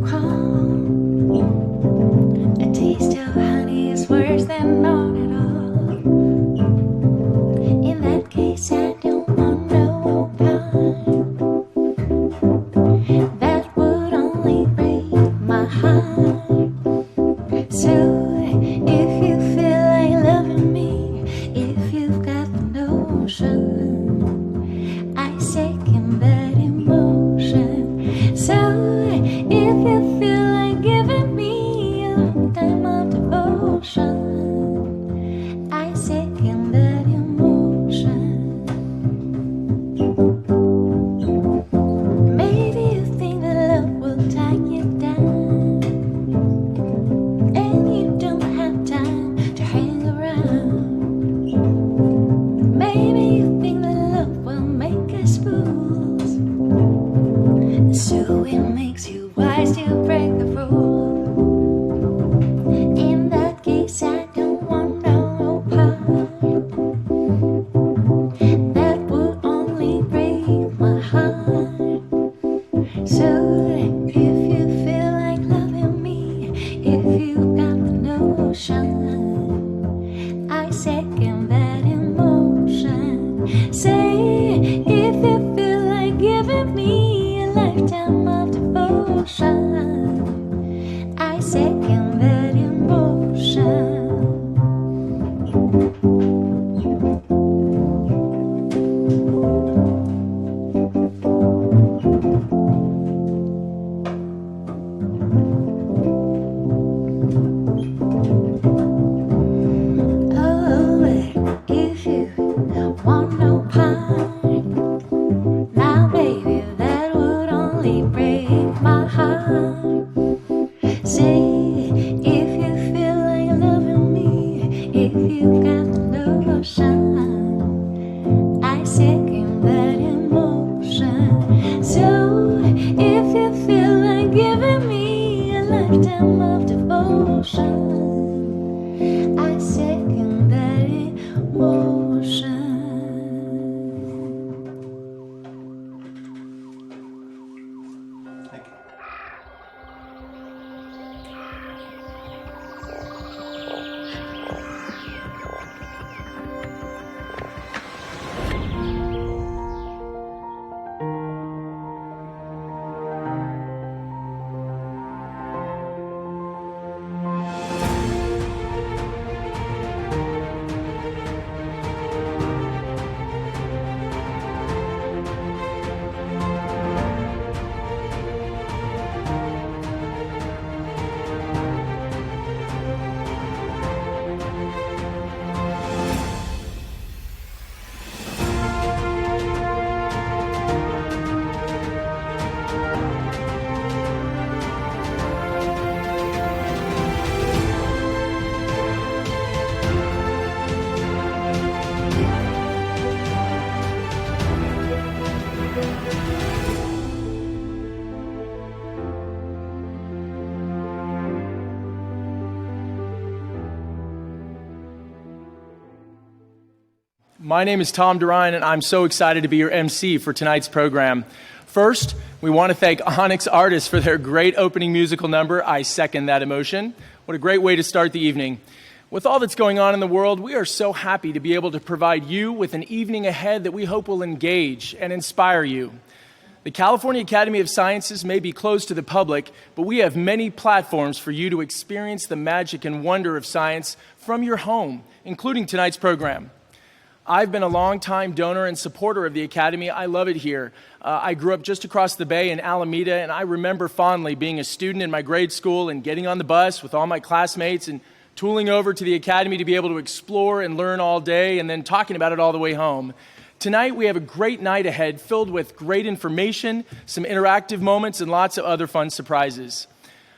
calm. A taste of honey is worse than not at all. In that case, I don't want no pine. That would only break my heart. So if you feel like loving me, if you've got the notion, I second that emotion. So if you feel like giving me a lifetime of devotion, I second that emotion. Maybe you think that love will tie you down, and you don't have time to hang around. Maybe you think that love will make us fools, so it makes you wise to break the rules. In that case, I don't want no part. That would only break my heart. So if you feel like loving me, if you got the notion, I second that emotion. Say if you feel like giving me a lifetime of devotion, I second that emotion. Oh, if you want no part, now baby, that would only break my heart. Say if you feel like loving me, if you got the notion, I second that emotion. So if you feel like giving me a lifetime of devotion, I second that emotion. My name is Tom Durine, and I'm so excited to be your MC for tonight's program. First, we want to thank Onyx Artists for their great opening musical number, I Second That Emotion. What a great way to start the evening. With all that's going on in the world, we are so happy to be able to provide you with an evening ahead that we hope will engage and inspire you. The California Academy of Sciences may be closed to the public, but we have many platforms for you to experience the magic and wonder of science from your home, including tonight's program. I've been a longtime donor and supporter of the Academy. I love it here. I grew up just across the bay in Alameda, and I remember fondly being a student in my grade school and getting on the bus with all my classmates and tooling over to the Academy to be able to explore and learn all day and then talking about it all the way home. Tonight, we have a great night ahead filled with great information, some interactive moments, and lots of other fun surprises.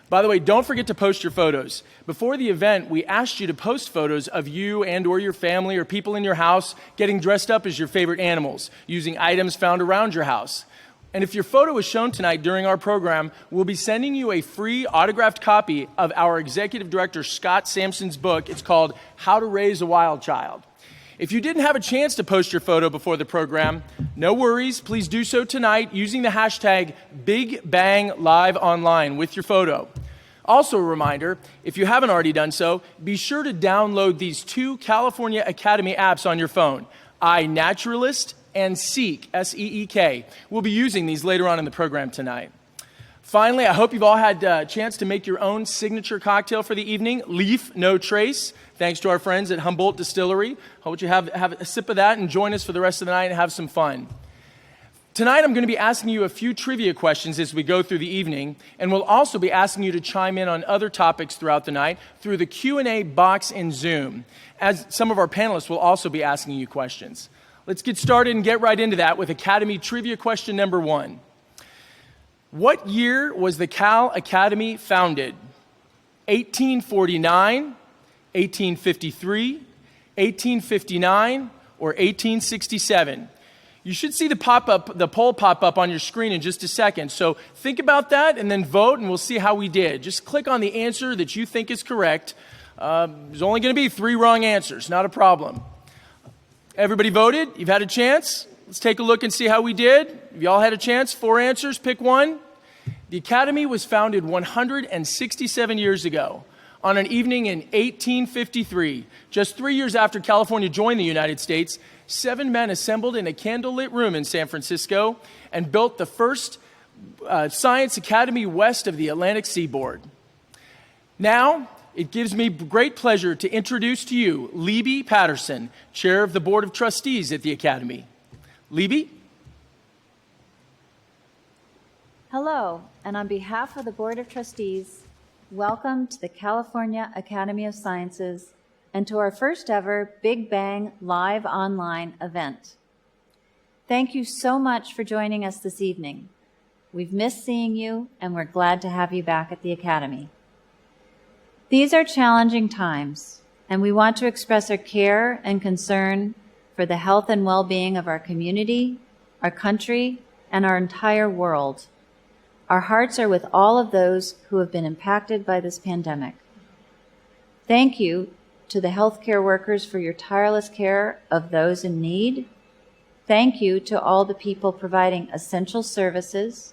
By the way, don't forget to post your photos. Before the event, we asked you to post photos of you and or your family or people in your house getting dressed up as your favorite animals, using items found around your house. And if your photo is shown tonight during our program, we'll be sending you a free autographed copy of our Executive Director Scott Sampson's book. It's called How to Raise a Wild Child. If you didn't have a chance to post your photo before the program, no worries. Please do so tonight using the hashtag #BigBangLiveOnline with your photo. Also a reminder, if you haven't already done so, be sure to download these 2 California Academy apps on your phone, iNaturalist and Seek, S-E-E-K. We'll be using these later on in the program tonight. Finally, I hope you've all had a chance to make your own signature cocktail for the evening, Leaf No Trace, thanks to our friends at Humboldt Distillery. Hope you have a sip of that and join us for the rest of the night and have some fun. Tonight, I'm going to be asking you a few trivia questions as we go through the evening, and we'll also be asking you to chime in on other topics throughout the night through the Q&A box in Zoom, as some of our panelists will also be asking you questions. Let's get started and get right into that with Academy Trivia question number 1. What year was the Cal Academy founded? 1849, 1853, 1859, or 1867? You should see the poll pop up on your screen in just a second. So think about that and then vote, and we'll see how we did. Just click on the answer that you think is correct. There's only going to be 3 wrong answers, not a problem. Everybody voted? You've had a chance? Let's take a look and see how we did. Have you all had a chance? 4 answers, pick one. The Academy was founded 167 years ago on an evening in 1853. Just 3 years after California joined the United States, 7 men assembled in a candlelit room in San Francisco and built the first science academy west of the Atlantic seaboard. Now, it gives me great pleasure to introduce to you Libby Patterson, Chair of the Board of Trustees at the Academy. Libby? Hello, and on behalf of the Board of Trustees, welcome to the California Academy of Sciences and to our first ever Big Bang Live Online event. Thank you so much for joining us this evening. We've missed seeing you, and we're glad to have you back at the Academy. These are challenging times, and we want to express our care and concern for the health and well-being of our community, our country, and our entire world. Our hearts are with all of those who have been impacted by this pandemic. Thank you to the healthcare workers for your tireless care of those in need. Thank you to all the people providing essential services.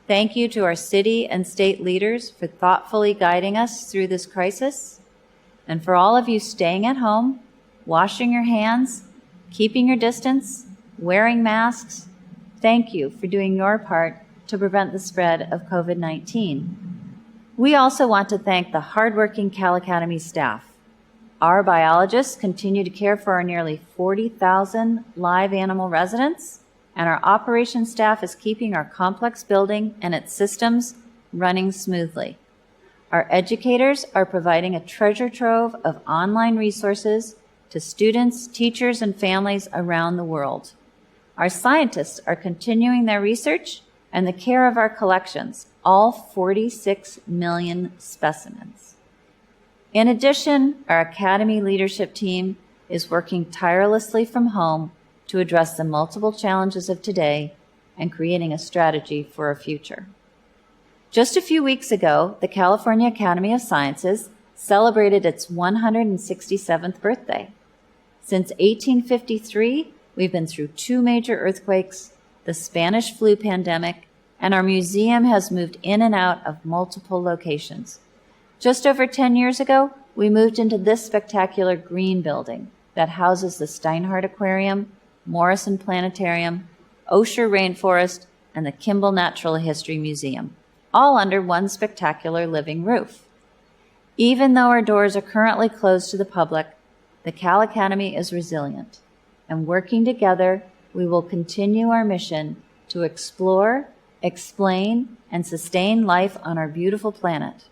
Thank you to our city and state leaders for thoughtfully guiding us through this crisis. And for all of you staying at home, washing your hands, keeping your distance, wearing masks, thank you for doing your part to prevent the spread of COVID-19. We also want to thank the hardworking Cal Academy staff. Our biologists continue to care for our nearly 40,000 live animal residents, and our operations staff is keeping our complex building and its systems running smoothly. Our educators are providing a treasure trove of online resources to students, teachers, and families around the world. Our scientists are continuing their research and the care of our collections, all 46 million specimens. In addition, our Academy leadership team is working tirelessly from home to address the multiple challenges of today and creating a strategy for our future. Just a few weeks ago, the California Academy of Sciences celebrated its 167th birthday. Since 1853, we've been through 2 major earthquakes, the Spanish flu pandemic, and our museum has moved in and out of multiple locations. Just over 10 years ago, we moved into this spectacular green building that houses the Steinhardt Aquarium, Morrison Planetarium, Osher Rainforest, and the Kimball Natural History Museum, all under one spectacular living roof. Even though our doors are currently closed to the public, the Cal Academy is resilient, and working together, we will continue our mission to explore, explain, and sustain life on our beautiful planet.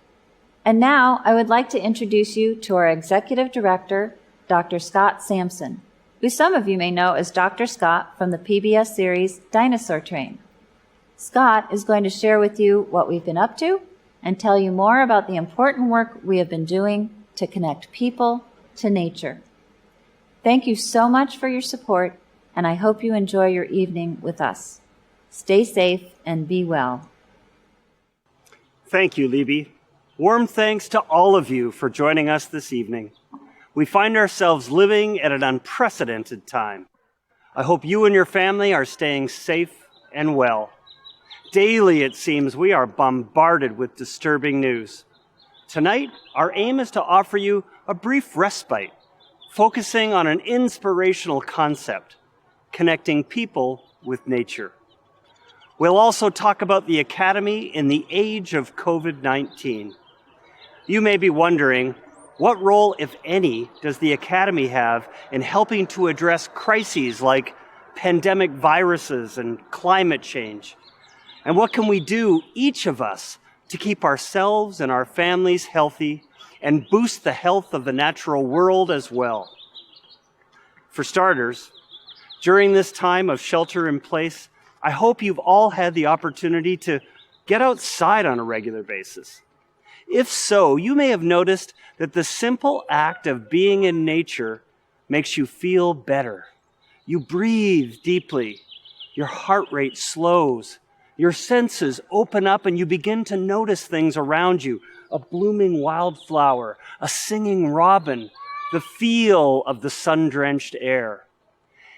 And now I would like to introduce you to our Executive Director, Dr. Scott Sampson, who some of you may know as Dr. Scott from the PBS series Dinosaur Train. Scott is going to share with you what we've been up to and tell you more about the important work we have been doing to connect people to nature. Thank you so much for your support, and I hope you enjoy your evening with us. Stay safe and be well. Thank you, Libby. Warm thanks to all of you for joining us this evening. We find ourselves living at an unprecedented time. I hope you and your family are staying safe and well. Daily, it seems, we are bombarded with disturbing news. Tonight, our aim is to offer you a brief respite, focusing on an inspirational concept, connecting people with nature. We'll also talk about the Academy in the age of COVID-19. You may be wondering, what role, if any, does the Academy have in helping to address crises like pandemic viruses and climate change? And what can we do, each of us, to keep ourselves and our families healthy and boost the health of the natural world as well? For starters, during this time of shelter in place, I hope you've all had the opportunity to get outside on a regular basis. If so, you may have noticed that the simple act of being in nature makes you feel better. You breathe deeply, your heart rate slows, your senses open up, and you begin to notice things around you. A blooming wildflower, a singing robin, the feel of the sun-drenched air.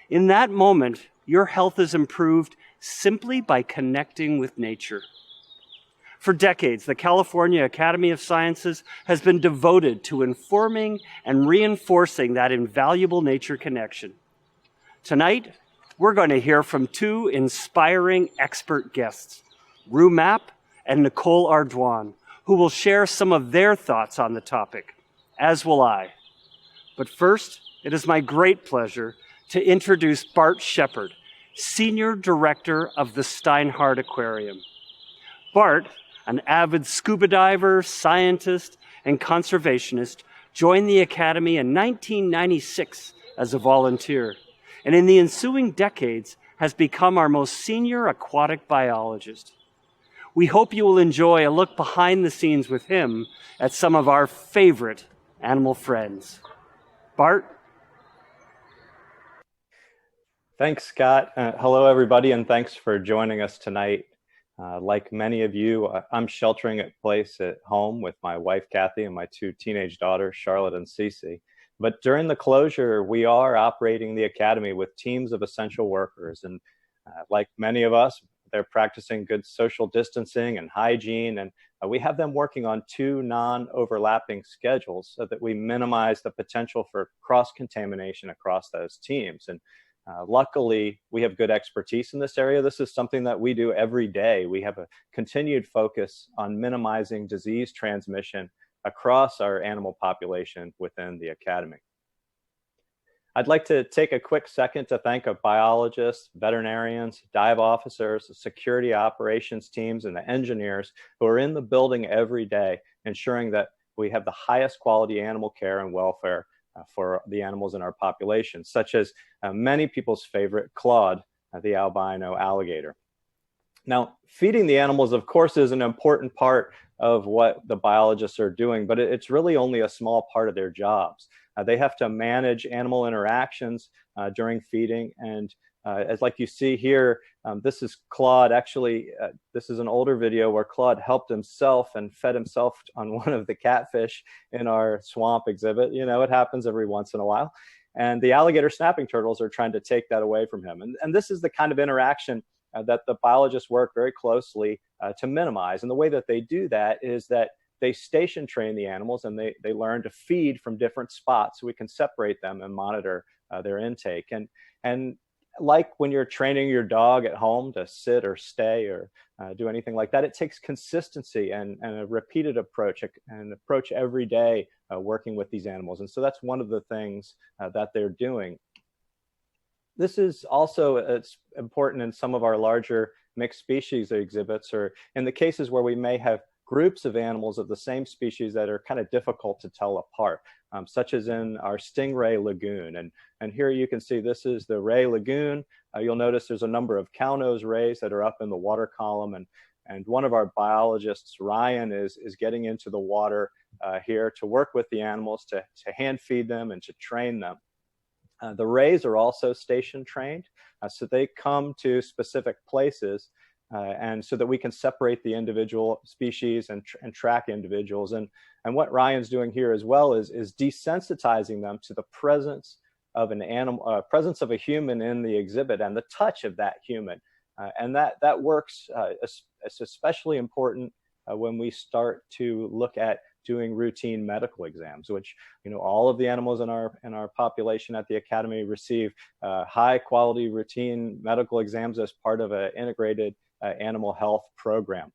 In that moment, your health is improved simply by connecting with nature. For decades, the California Academy of Sciences has been devoted to informing and reinforcing that invaluable nature connection. Tonight, we're going to hear from two inspiring expert guests, Rue Mapp and Nicole Ardoin, who will share some of their thoughts on the topic, as will I. But first, it is my great pleasure to introduce Bart Shepard, Senior Director of the Steinhardt Aquarium. Bart, an avid scuba diver, scientist, and conservationist, joined the Academy in 1996 as a volunteer, and in the ensuing decades has become our most senior aquatic biologist. We hope you will enjoy a look behind the scenes with him at some of our favorite animal friends. Bart? Thanks, Scott. Hello, everybody, and thanks for joining us tonight. Like many of you, I'm sheltering in place at home with my wife, Kathy, and my two teenage daughters, Charlotte and Cece. But during the closure, we are operating the Academy with teams of essential workers. And like many of us, they're practicing good social distancing and hygiene. And we have them working on two non-overlapping schedules so that we minimize the potential for cross-contamination across those teams. And luckily, we have good expertise in this area. This is something that we do every day. We have a continued focus on minimizing disease transmission across our animal population within the Academy. I'd like to take a quick second to thank our biologists, veterinarians, dive officers, security operations teams, and the engineers who are in the building every day, ensuring that we have the highest quality animal care and welfare for the animals in our population, such as many people's favorite Claude, the albino alligator. Now, feeding the animals, of course, is an important part of what the biologists are doing, but it's really only a small part of their jobs. They have to manage animal interactions during feeding, and as like you see here, this is Claude. Actually, this is an older video where Claude helped himself and fed himself on one of the catfish in our swamp exhibit. You know, it happens every once in a while. And the alligator snapping turtles are trying to take that away from him. And this is the kind of interaction that the biologists work very closely to minimize. And the way that they do that is that they station train the animals, and they learn to feed from different spots so we can separate them and monitor their intake. And like when you're training your dog at home to sit or stay or do anything like that, it takes consistency and a repeated approach, an approach every day working with these animals. And so that's one of the things that they're doing. This is also, it's important in some of our larger mixed species exhibits, or in the cases where we may have groups of animals of the same species that are kind of difficult to tell apart, such as in our stingray lagoon. And here you can see this is the ray lagoon. You'll notice there's a number of cow-nose rays that are up in the water column. And one of our biologists, Ryan, is getting into the water here to work with the animals to hand feed them and to train them. The rays are also station trained, so they come to specific places and so that we can separate the individual species and track individuals. And what Ryan's doing here as well is desensitizing them to the presence of an animal, presence of a human in the exhibit and the touch of that human. And that works. It's especially important when we start to look at doing routine medical exams, which, you know, all of the animals in our population at the Academy receive high quality routine medical exams as part of an integrated animal health program.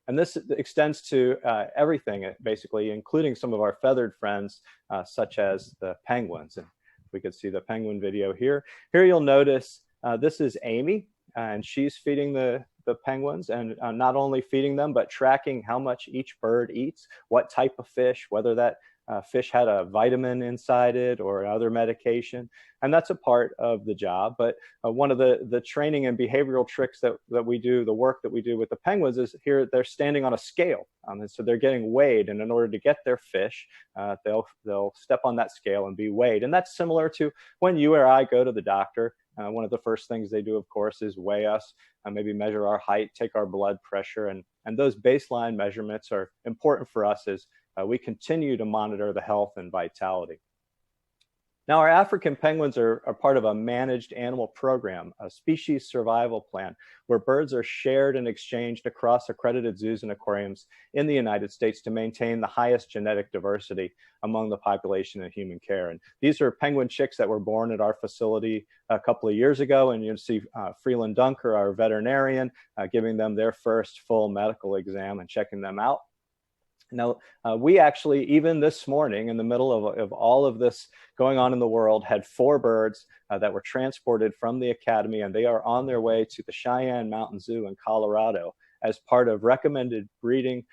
And this extends to everything, basically, including some of our feathered friends, such as the penguins. And we could see the penguin video here. Here you'll notice this is Amy, and she's feeding the penguins, and not only feeding them, but tracking how much each bird eats, what type of fish, whether that fish had a vitamin inside it or other medication. And that's a part of the job. But one of the training and behavioral tricks that we do, the work that we do with the penguins, is here they're standing on a scale. And so they're getting weighed, and in order to get their fish, they'll step on that scale and be weighed. And that's similar to when you or I go to the doctor. One of the first things they do, of course, is weigh us, maybe measure our height, take our blood pressure. And those baseline measurements are important for us as we continue to monitor the health and vitality. Now, our African penguins are part of a managed animal program, a species survival plan, where birds are shared and exchanged across accredited zoos and aquariums in the United States to maintain the highest genetic diversity among the population in human care. And these are penguin chicks that were born at our facility a couple of years ago. And you'll see Freeland Dunker, our veterinarian, giving them their first full medical exam and checking them out. Now, we actually, even this morning, in the middle of all of this going on in the world, had 4 birds that were transported from the Academy, and they are on their way to the Cheyenne Mountain Zoo in Colorado as part of recommended breeding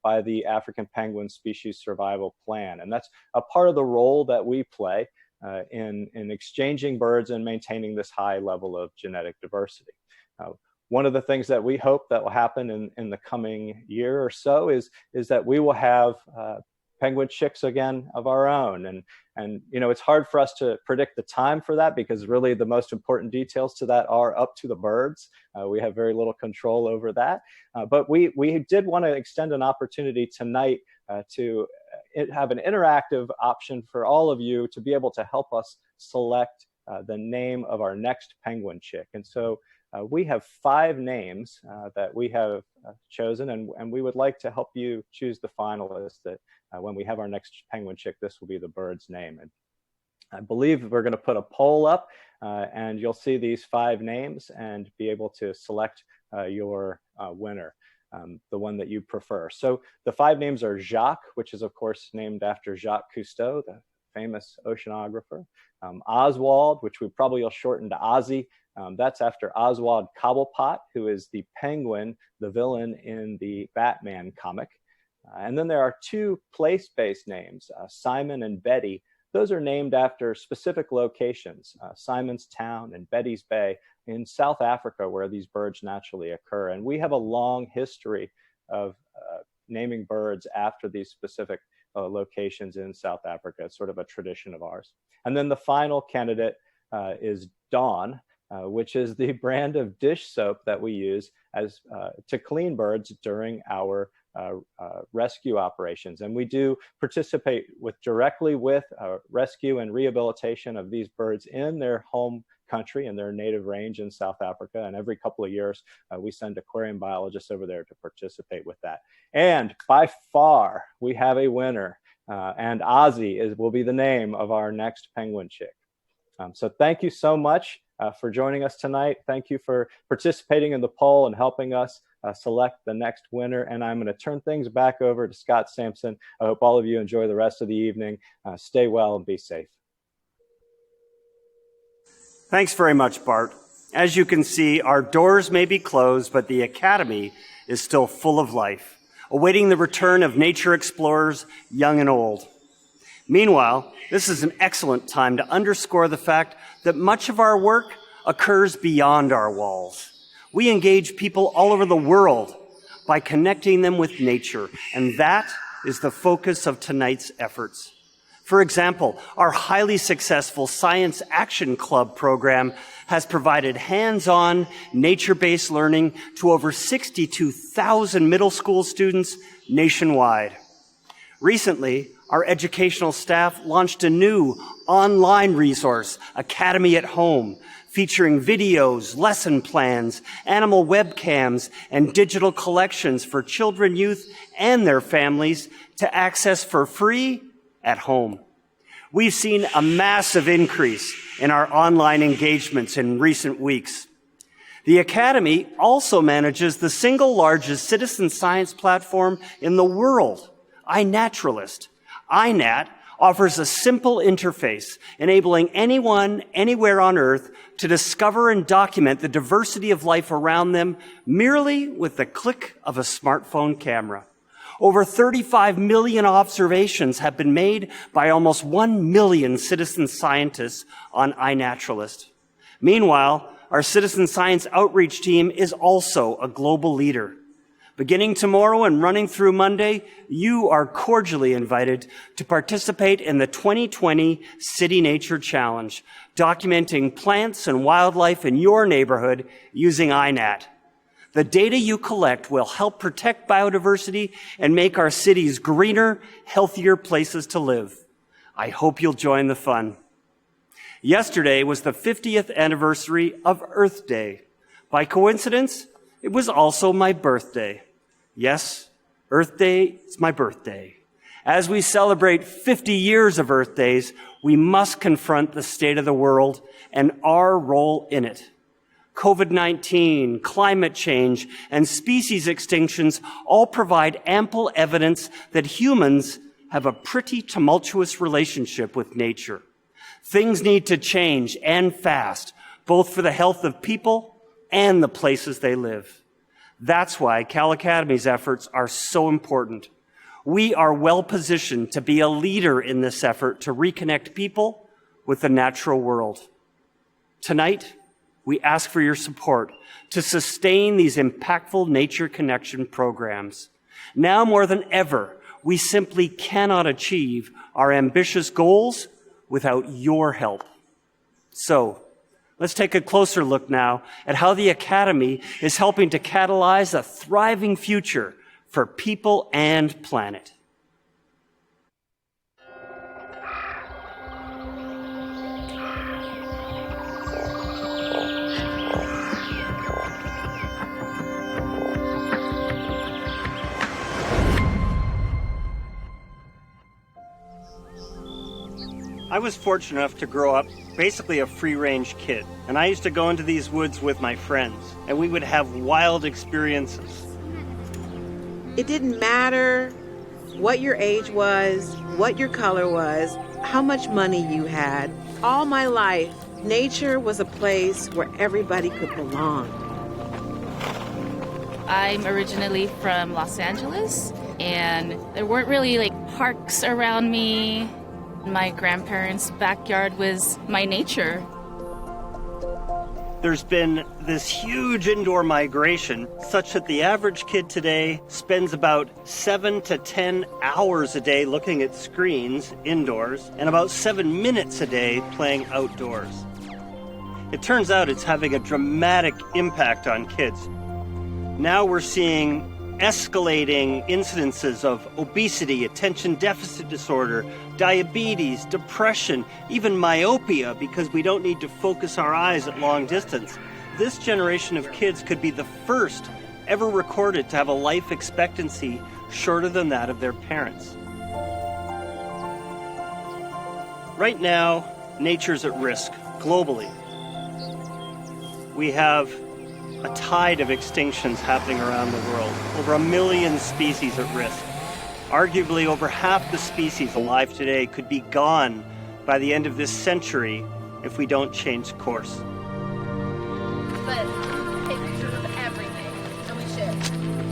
by the African Penguin Species Survival Plan. And that's a part of the role that we play in exchanging birds and maintaining this high level of genetic diversity. One of the things that we hope that will happen in the coming year or so is that we will have penguin chicks again of our own. And you know, it's hard for us to predict the time for that, because really the most important details to that are up to the birds. We have very little control over that. But we did want to extend an opportunity tonight to have an interactive option for all of you to be able to help us select the name of our next penguin chick. And so we have 5 names that we have chosen, and we would like to help you choose the finalists that when we have our next penguin chick, this will be the bird's name. And I believe we're going to put a poll up, and you'll see these 5 names and be able to select your winner, the one that you prefer. So the 5 names are Jacques, which is of course named after Jacques Cousteau, the famous oceanographer. Oswald, which we probably will shorten to Ozzy. That's after Oswald Cobblepot, who is the penguin, the villain in the Batman comic. And then there are 2 place-based names, Simon and Betty. Those are named after specific locations, Simon's Town and Betty's Bay in South Africa, where these birds naturally occur. And we have a long history of naming birds after these specific locations in South Africa. It's sort of a tradition of ours. And then the final candidate is Dawn, which is the brand of dish soap that we use as to clean birds during our rescue operations. And we do participate directly with rescue and rehabilitation of these birds in their home country, in their native range in South Africa. And every couple of years, we send aquarium biologists over there to participate with that. And by far, we have a winner. And Ozzy will be the name of our next penguin chick. So thank you so much for joining us tonight. Thank you for participating in the poll and helping us select the next winner. And I'm going to turn things back over to Scott Sampson. I hope all of you enjoy the rest of the evening. Stay well and be safe. Thanks very much, Bart. As you can see, our doors may be closed, but the Academy is still full of life, awaiting the return of nature explorers, young and old. Meanwhile, this is an excellent time to underscore the fact that much of our work occurs beyond our walls. We engage people all over the world by connecting them with nature, and that is the focus of tonight's efforts. For example, our highly successful Science Action Club program has provided hands-on, nature-based learning to over 62,000 middle school students nationwide. Recently, our educational staff launched a new online resource, Academy at Home, featuring videos, lesson plans, animal webcams, and digital collections for children, youth, and their families to access for free at home. We've seen a massive increase in our online engagements in recent weeks. The Academy also manages the single largest citizen science platform in the world, iNaturalist. iNat offers a simple interface enabling anyone, anywhere on Earth to discover and document the diversity of life around them merely with the click of a smartphone camera. Over 35 million observations have been made by almost 1 million citizen scientists on iNaturalist. Meanwhile, our citizen science outreach team is also a global leader. Beginning tomorrow and running through Monday, you are cordially invited to participate in the 2020 City Nature Challenge, documenting plants and wildlife in your neighborhood using iNat. The data you collect will help protect biodiversity and make our cities greener, healthier places to live. I hope you'll join the fun. Yesterday was the 50th anniversary of Earth Day. By coincidence, it was also my birthday. Yes, Earth Day is my birthday. As we celebrate 50 years of Earth Days, we must confront the state of the world and our role in it. COVID-19, climate change, and species extinctions all provide ample evidence that humans have a pretty tumultuous relationship with nature. Things need to change, and fast, both for the health of people and the places they live. That's why Cal Academy's efforts are so important. We are well positioned to be a leader in this effort to reconnect people with the natural world. Tonight, we ask for your support to sustain these impactful nature connection programs. Now more than ever, we simply cannot achieve our ambitious goals without your help. So, let's take a closer look now at how the Academy is helping to catalyze a thriving future for people and planet. I was fortunate enough to grow up basically a free-range kid, and I used to go into these woods with my friends, and we would have wild experiences. It didn't matter what your age was, what your color was, how much money you had. All my life, nature was a place where everybody could belong. I'm originally from Los Angeles, and there weren't really parks around me. My grandparents' backyard was my nature. There's been this huge indoor migration such that the average kid today spends about 7 to 10 hours a day looking at screens indoors and about 7 minutes a day playing outdoors. It turns out it's having a dramatic impact on kids. Now we're seeing escalating incidences of obesity, attention deficit disorder, diabetes, depression, even myopia, because we don't need to focus our eyes at long distance. This generation of kids could be the first ever recorded to have a life expectancy shorter than that of their parents. Right now, nature's at risk globally. We have a tide of extinctions happening around the world. Over 1 million species at risk. Arguably, over half the species alive today could be gone by the end of this century if we don't change course. But take pictures of everything, so we should.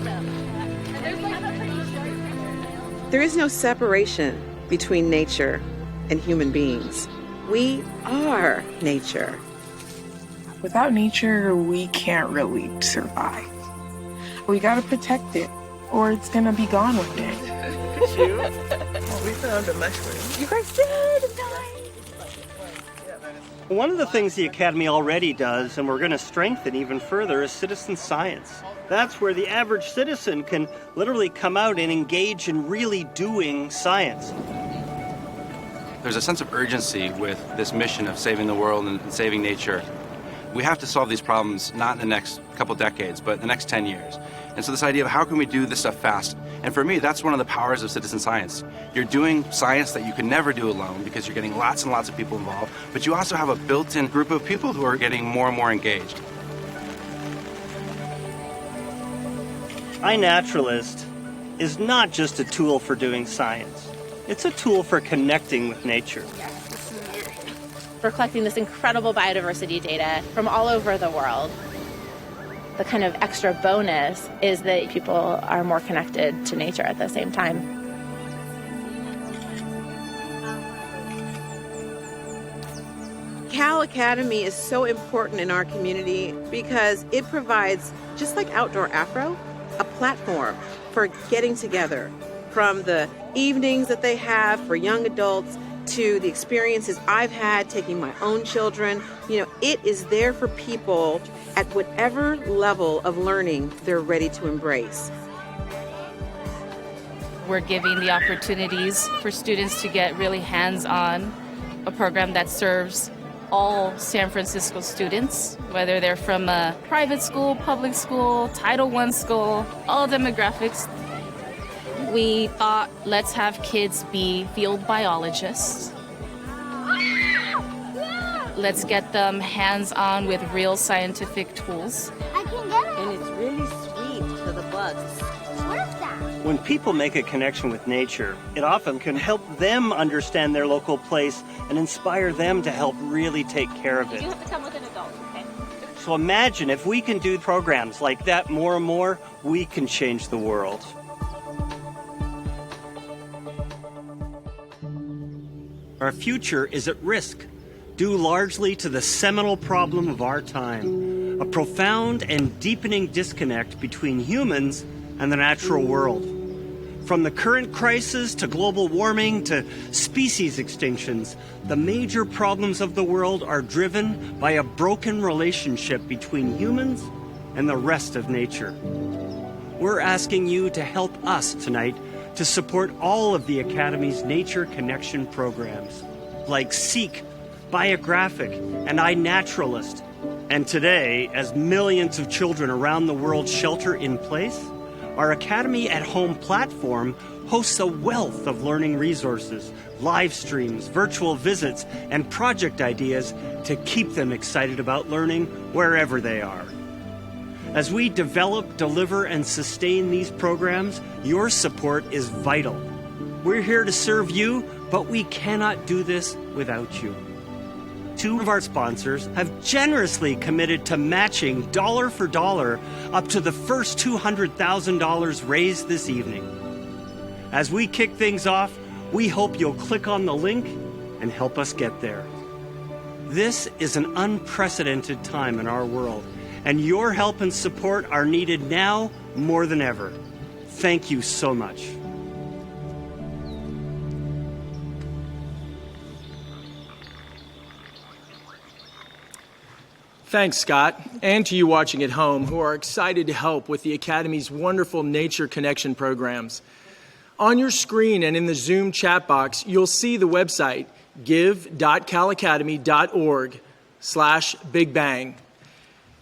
So, and there's a pretty short. There is no separation between nature and human beings. We are nature. Without nature, we can't really survive. We gotta protect it, or it's gonna be gone one day. We found a mushroom. You guys did! Nice! One of the things the Academy already does, and we're going to strengthen even further, is citizen science. That's where the average citizen can literally come out and engage in really doing science. There's a sense of urgency with this mission of saving the world and saving nature. We have to solve these problems not in the next couple decades, but the next 10 years. And so this idea of how can we do this stuff fast? And for me, that's one of the powers of citizen science. You're doing science that you can never do alone because you're getting lots and lots of people involved, but you also have a built-in group of people who are getting more and more engaged. iNaturalist is not just a tool for doing science. It's a tool for connecting with nature. We're collecting this incredible biodiversity data from all over the world. The kind of extra bonus is that people are more connected to nature at the same time. Cal Academy is so important in our community because it provides, just like Outdoor Afro, a platform for getting together. From the evenings that they have for young adults to the experiences I've had taking my own children, it is there for people at whatever level of learning they're ready to embrace. We're giving the opportunities for students to get really hands-on, a program that serves all San Francisco students, whether they're from a private school, public school, Title I school, all demographics. We thought, let's have kids be field biologists. Let's get them hands-on with real scientific tools. I can get it. And it's really sweet to the bugs. What is that? When people make a connection with nature, it often can help them understand their local place and inspire them to help really take care of it. You have to come with an adult, okay? So imagine if we can do programs like that more and more, we can change the world. Our future is at risk, due largely to the seminal problem of our time, a profound and deepening disconnect between humans and the natural world. From the current crisis to global warming to species extinctions, the major problems of the world are driven by a broken relationship between humans and the rest of nature. We're asking you to help us tonight to support all of the Academy's Nature Connection programs, like Seek, Biographic, and iNaturalist. And today, as millions of children around the world shelter in place, our Academy at Home platform hosts a wealth of learning resources, live streams, virtual visits, and project ideas to keep them excited about learning wherever they are. As we develop, deliver, and sustain these programs, your support is vital. We're here to serve you, but we cannot do this without you. Two of our sponsors have generously committed to matching dollar for dollar up to the first $200,000 raised this evening. As we kick things off, we hope you'll click on the link and help us get there. This is an unprecedented time in our world, and your help and support are needed now more than ever. Thank you so much. Thanks, Scott, and to you watching at home who are excited to help with the Academy's wonderful Nature Connection programs. On your screen and in the Zoom chat box, you'll see the website give.calacademy.org/Big Bang.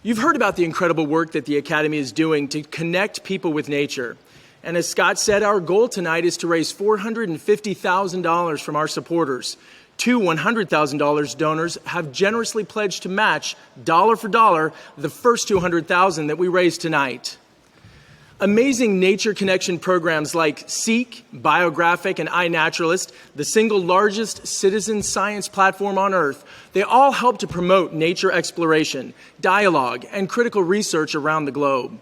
You've heard about the incredible work that the Academy is doing to connect people with nature. And as Scott said, our goal tonight is to raise $450,000 from our supporters. Two $100,000 donors have generously pledged to match, dollar for dollar, the first $200,000 that we raise tonight. Amazing nature connection programs like Seek, Biographic, and iNaturalist, the single largest citizen science platform on Earth, they all help to promote nature exploration, dialogue, and critical research around the globe.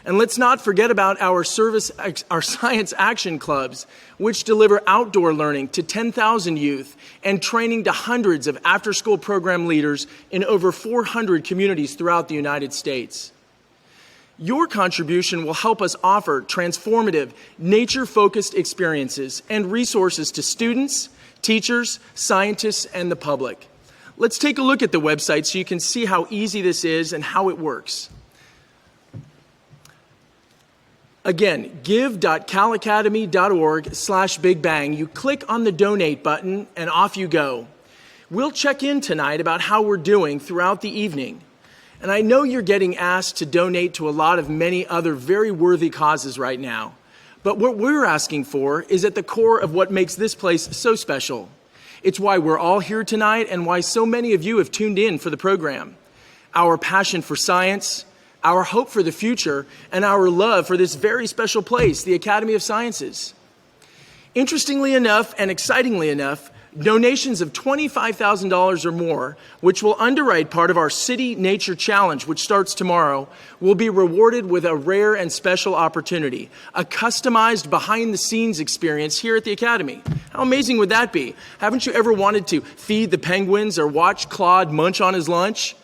And let's not forget about our science action clubs, which deliver outdoor learning to 10,000 youth and training to hundreds of after-school program leaders in over 400 communities throughout the United States. Your contribution will help us offer transformative, nature-focused experiences and resources to students, teachers, scientists, and the public. Let's take a look at the website so you can see how easy this is and how it works. Again, give.calacademy.org/bigbang. You click on the donate button and off you go. We'll check in tonight about how we're doing throughout the evening. And I know you're getting asked to donate to a lot of many other very worthy causes right now. But what we're asking for is at the core of what makes this place so special. It's why we're all here tonight and why so many of you have tuned in for the program. Our passion for science, our hope for the future, and our love for this very special place, the Academy of Sciences. Interestingly enough and excitingly enough, donations of $25,000 or more, which will underwrite part of our City Nature Challenge, which starts tomorrow, will be rewarded with a rare and special opportunity, a customized behind-the-scenes experience here at the Academy. How amazing would that be? Haven't you ever wanted to feed the penguins or watch Claude munch on his lunch?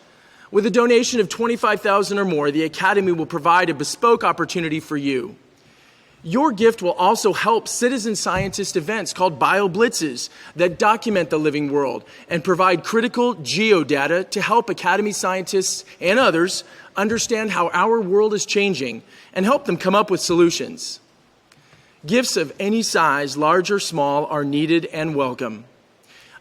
With a donation of $25,000 or more, the Academy will provide a bespoke opportunity for you. Your gift will also help citizen scientist events called BioBlitzes that document the living world and provide critical geodata to help Academy scientists and others understand how our world is changing and help them come up with solutions. Gifts of any size, large or small, are needed and welcome.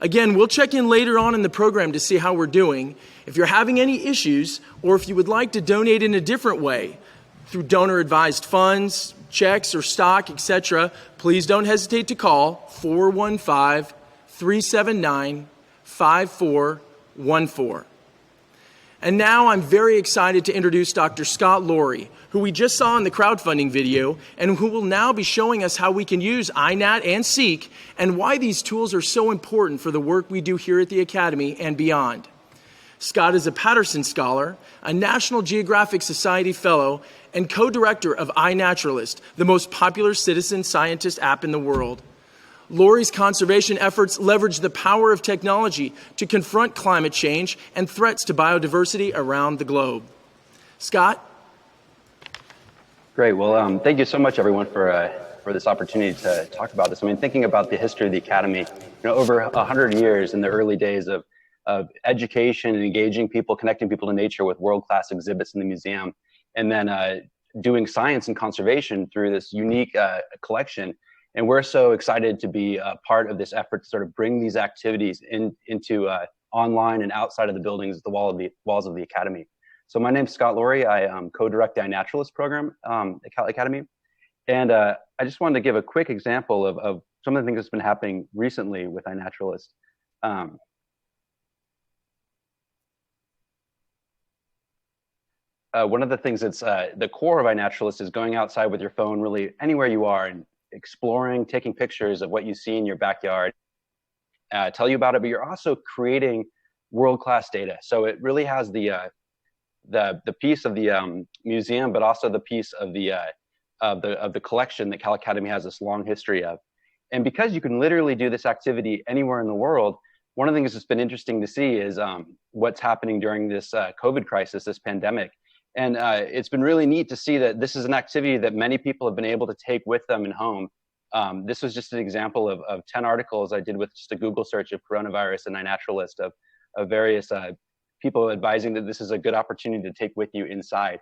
Again, we'll check in later on in the program to see how we're doing. If you're having any issues, or if you would like to donate in a different way, through donor-advised funds, checks, or stock, etc., please don't hesitate to call 415-379-5414. And now I'm very excited to introduce Dr. Scott Laurie, who we just saw in the crowdfunding video, and who will now be showing us how we can use INAT and SEEK and why these tools are so important for the work we do here at the Academy and beyond. Scott is a Patterson Scholar, a National Geographic Society Fellow, and co-director of iNaturalist, the most popular citizen scientist app in the world. Laurie's conservation efforts leverage the power of technology to confront climate change and threats to biodiversity around the globe. Scott? Great. Well, thank you so much, everyone, for this opportunity to talk about this. I mean, thinking about the history of the Academy, over 100 years in the early days of education and engaging people, connecting people to nature with world-class exhibits in the museum, and then doing science and conservation through this unique collection. And we're so excited to be a part of this effort to sort of bring these activities into online and outside of the buildings, the walls of the Academy. So my name's Scott Laurie. I co-direct the iNaturalist program at Cal Academy. And I just wanted to give a quick example of some of the things that's been happening recently with iNaturalist. One of the things that's the core of iNaturalist is going outside with your phone really anywhere you are and exploring, taking pictures of what you see in your backyard, tell you about it, but you're also creating world-class data. So it really has the piece of the museum, but also the piece of the collection that Cal Academy has this long history of. And because you can literally do this activity anywhere in the world, one of the things that's been interesting to see is what's happening during this COVID crisis, this pandemic. And it's been really neat to see that this is an activity that many people have been able to take with them in home. This was just an example of 10 articles I did with just a Google search of coronavirus and iNaturalist of various people advising that this is a good opportunity to take with you inside.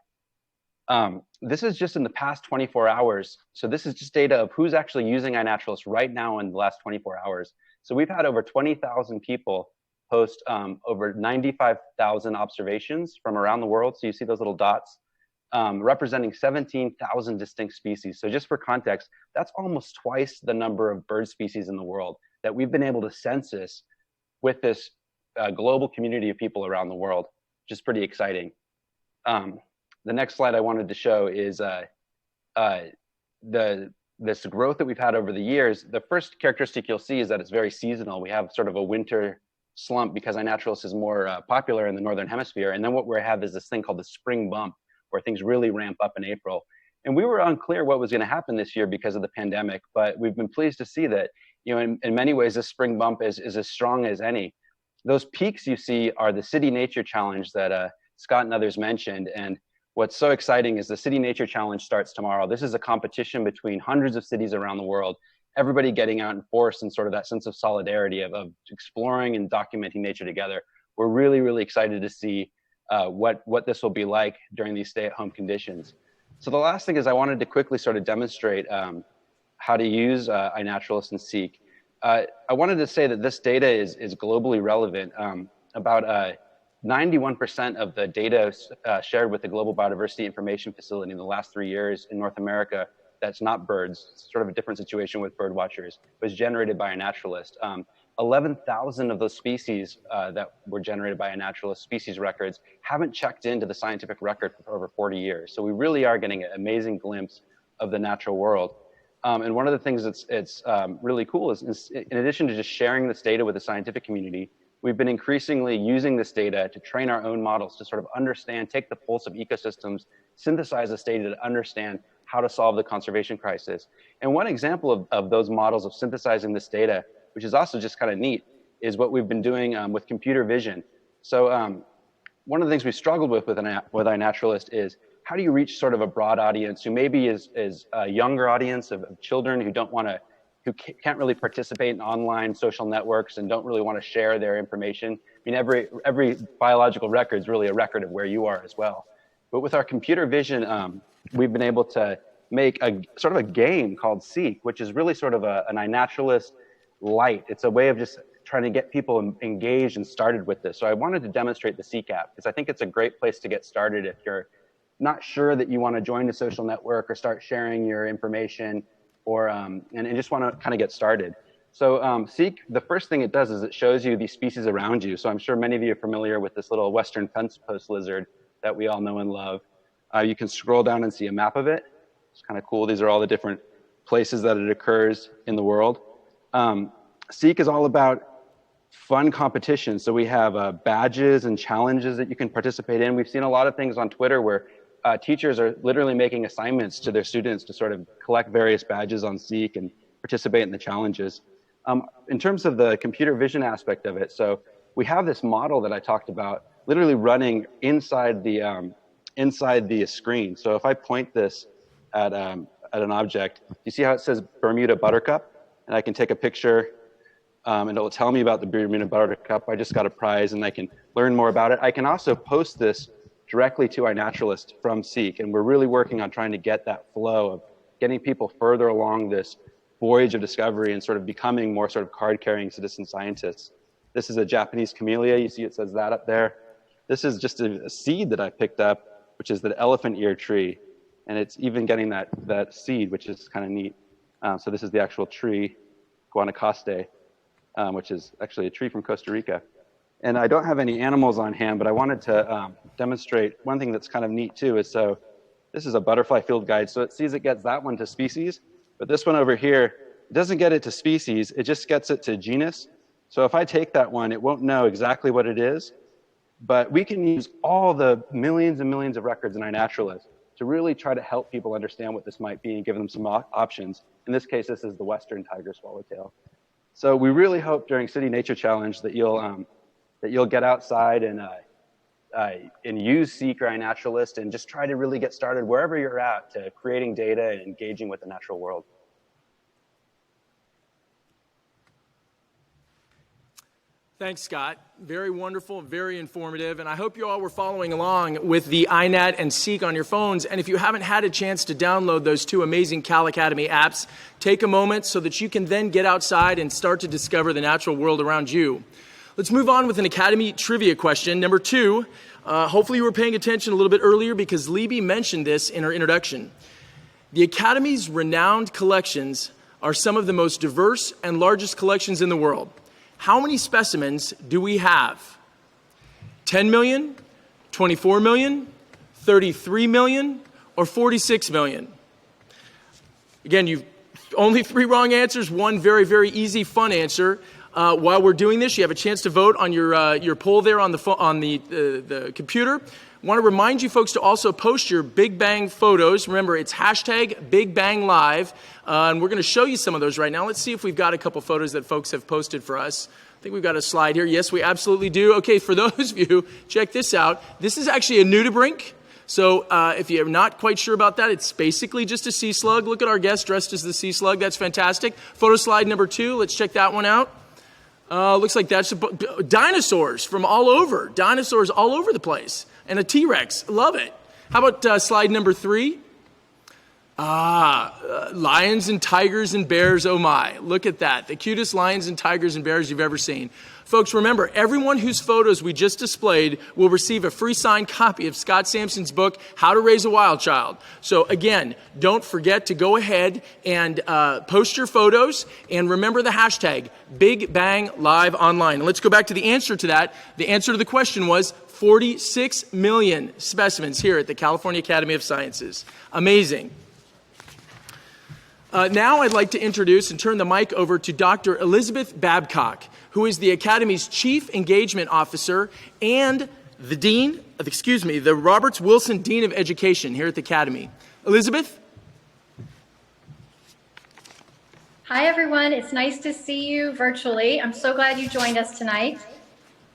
This is just in the past 24 hours. So this is just data of who's actually using iNaturalist right now in the last 24 hours. So we've had over 20,000 people post over 95,000 observations from around the world. So you see those little dots representing 17,000 distinct species. So just for context, that's almost twice the number of bird species in the world that we've been able to census with this global community of people around the world, which is pretty exciting. The next slide I wanted to show is this growth that we've had over the years. The first characteristic you'll see is that it's very seasonal. We have sort of a winter slump because iNaturalist is more popular in the Northern Hemisphere. And then what we have is this thing called the spring bump, where things really ramp up in April. And we were unclear what was going to happen this year because of the pandemic, but we've been pleased to see that, in many ways, this spring bump is as strong as any. Those peaks you see are the City Nature Challenge that Scott and others mentioned. And what's so exciting is the City Nature Challenge starts tomorrow. This is a competition between hundreds of cities around the world, everybody getting out in force and sort of that sense of solidarity of exploring and documenting nature together. We're really, really excited to see what this will be like during these stay-at-home conditions. So the last thing is I wanted to quickly sort of demonstrate how to use iNaturalist and Seek. I wanted to say that this data is globally relevant. About 91% of the data shared with the Global Biodiversity Information Facility in the last 3 years in North America, that's not birds, sort of a different situation with bird watchers, was generated by a naturalist. 11,000 of those species that were generated by a naturalist, species records, haven't checked into the scientific record for over 40 years. So we really are getting an amazing glimpse of the natural world. And one of the things that's really cool is in addition to just sharing this data with the scientific community, we've been increasingly using this data to train our own models to sort of understand, take the pulse of ecosystems, synthesize this data to understand how to solve the conservation crisis. And one example of those models of synthesizing this data, which is also just kind of neat, is what we've been doing with computer vision. So one of the things we struggled with iNaturalist is how do you reach sort of a broad audience who maybe is a younger audience of children who who can't really participate in online social networks and don't really want to share their information. I mean, every biological record is really a record of where you are as well. But with our computer vision, we've been able to make a sort of a game called Seek, which is really sort of an iNaturalist light. It's a way of just trying to get people engaged and started with this. So I wanted to demonstrate the Seek app because I think it's a great place to get started if you're not sure that you want to join a social network or start sharing your information or and just want to kind of get started. So Seek, the first thing it does is it shows you the species around you. So I'm sure many of you are familiar with this little western fence post lizard that we all know and love. You can scroll down and see a map of it. It's kind of cool. These are all the different places that it occurs in the world. Seek is all about fun competition. So we have badges and challenges that you can participate in. We've seen a lot of things on Twitter where teachers are literally making assignments to their students to sort of collect various badges on Seek and participate in the challenges. In terms of the computer vision aspect of it, so we have this model that I talked about literally running inside the screen. So if I point this at an object, you see how it says Bermuda buttercup? And I can take a picture and it'll tell me about the Bermuda buttercup. I just got a prize and I can learn more about it. I can also post this directly to iNaturalist from Seek. And we're really working on trying to get that flow of getting people further along this voyage of discovery and sort of becoming more sort of card-carrying citizen scientists. This is a Japanese camellia. You see it says that up there. This is just a seed that I picked up, which is the elephant ear tree. And it's even getting that seed, which is kind of neat. So this is the actual tree, Guanacaste, which is actually a tree from Costa Rica. And I don't have any animals on hand, but I wanted to demonstrate one thing that's kind of neat too is so this is a butterfly field guide. So it sees it gets that one to species, but this one over here doesn't get it to species. It just gets it to genus. So if I take that one, it won't know exactly what it is, but we can use all the millions and millions of records in iNaturalist to really try to help people understand what this might be and give them some options. In this case, this is the western tiger swallowtail. So we really hope during City Nature Challenge that you'll get outside and use Seek or iNaturalist and just try to really get started wherever you're at to creating data and engaging with the natural world. Thanks, Scott. Very wonderful, very informative, and I hope you all were following along with the iNat and Seek on your phones. And if you haven't had a chance to download those two amazing Cal Academy apps, take a moment so that you can then get outside and start to discover the natural world around you. Let's move on with an Academy trivia question. Number 2, hopefully you were paying attention a little bit earlier because Libby mentioned this in her introduction. The Academy's renowned collections are some of the most diverse and largest collections in the world. How many specimens do we have? 10 million, 24 million, 33 million, or 46 million? Again, you've only 3 wrong answers, 1 very, very easy, fun answer. While we're doing this, you have a chance to vote on your poll there on the computer. I want to remind you folks to also post your Big Bang photos. Remember, it's hashtag Big Bang Live, and we're going to show you some of those right now. Let's see if we've got a couple photos that folks have posted for us. I think we've got a slide here. Yes, we absolutely do. Okay, for those of you, check this out. This is actually a nudibranch. So if you're not quite sure about that, it's basically just a sea slug. Look at our guest dressed as the sea slug. That's fantastic. Photo slide number 2. Let's check that one out. Looks like that's dinosaurs from all over. Dinosaurs all over the place. And a T-Rex. Love it. How about slide number 3? Lions and tigers and bears, oh my. Look at that. The cutest lions and tigers and bears you've ever seen. Folks, remember, everyone whose photos we just displayed will receive a free signed copy of Scott Sampson's book, How to Raise a Wild Child. So again, don't forget to go ahead and post your photos, and remember the hashtag, Big Bang Live Online. And let's go back to the answer to that. The answer to the question was 46 million specimens here at the California Academy of Sciences. Amazing. Now I'd like to introduce and turn the mic over to Dr. Elizabeth Babcock, who is the Academy's Chief Engagement Officer and the Roberts Wilson Dean of Education here at the Academy. Elizabeth? Hi, everyone. It's nice to see you virtually. I'm so glad you joined us tonight.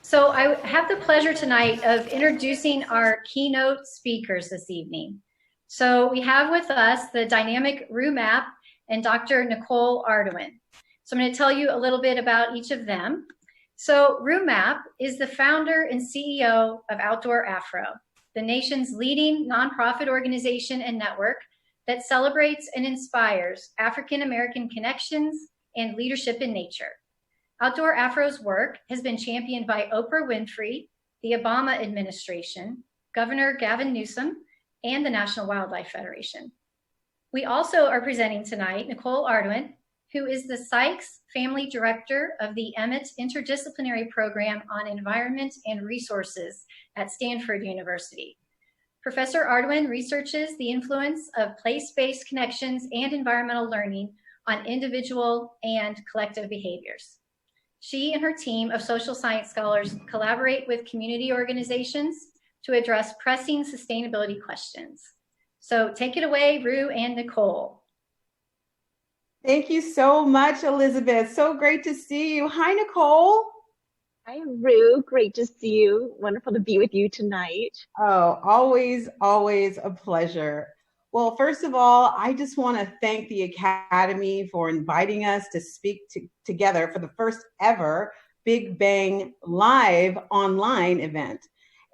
So I have the pleasure tonight of introducing our keynote speakers this evening. So we have with us the dynamic Rue Mapp and Dr. Nicole Arduin. So I'm going to tell you a little bit about each of them. So Rue Mapp is the founder and CEO of Outdoor Afro, the nation's leading nonprofit organization and network that celebrates and inspires African American connections and leadership in nature. Outdoor Afro's work has been championed by Oprah Winfrey, the Obama administration, Governor Gavin Newsom, and the National Wildlife Federation. We also are presenting tonight Nicole Arduin, who is the Sykes Family Director of the Emmett Interdisciplinary Program on Environment and Resources at Stanford University. Professor Arduin researches the influence of place-based connections and environmental learning on individual and collective behaviors. She and her team of social science scholars collaborate with community organizations to address pressing sustainability questions. So take it away, Rue and Nicole. Thank you so much, Elizabeth. So great to see you. Hi, Nicole. Hi, Rue. Great to see you. Wonderful to be with you tonight. Oh, always, always a pleasure. Well, first of all, I just want to thank the Academy for inviting us to speak together for the first ever Big Bang Live online event.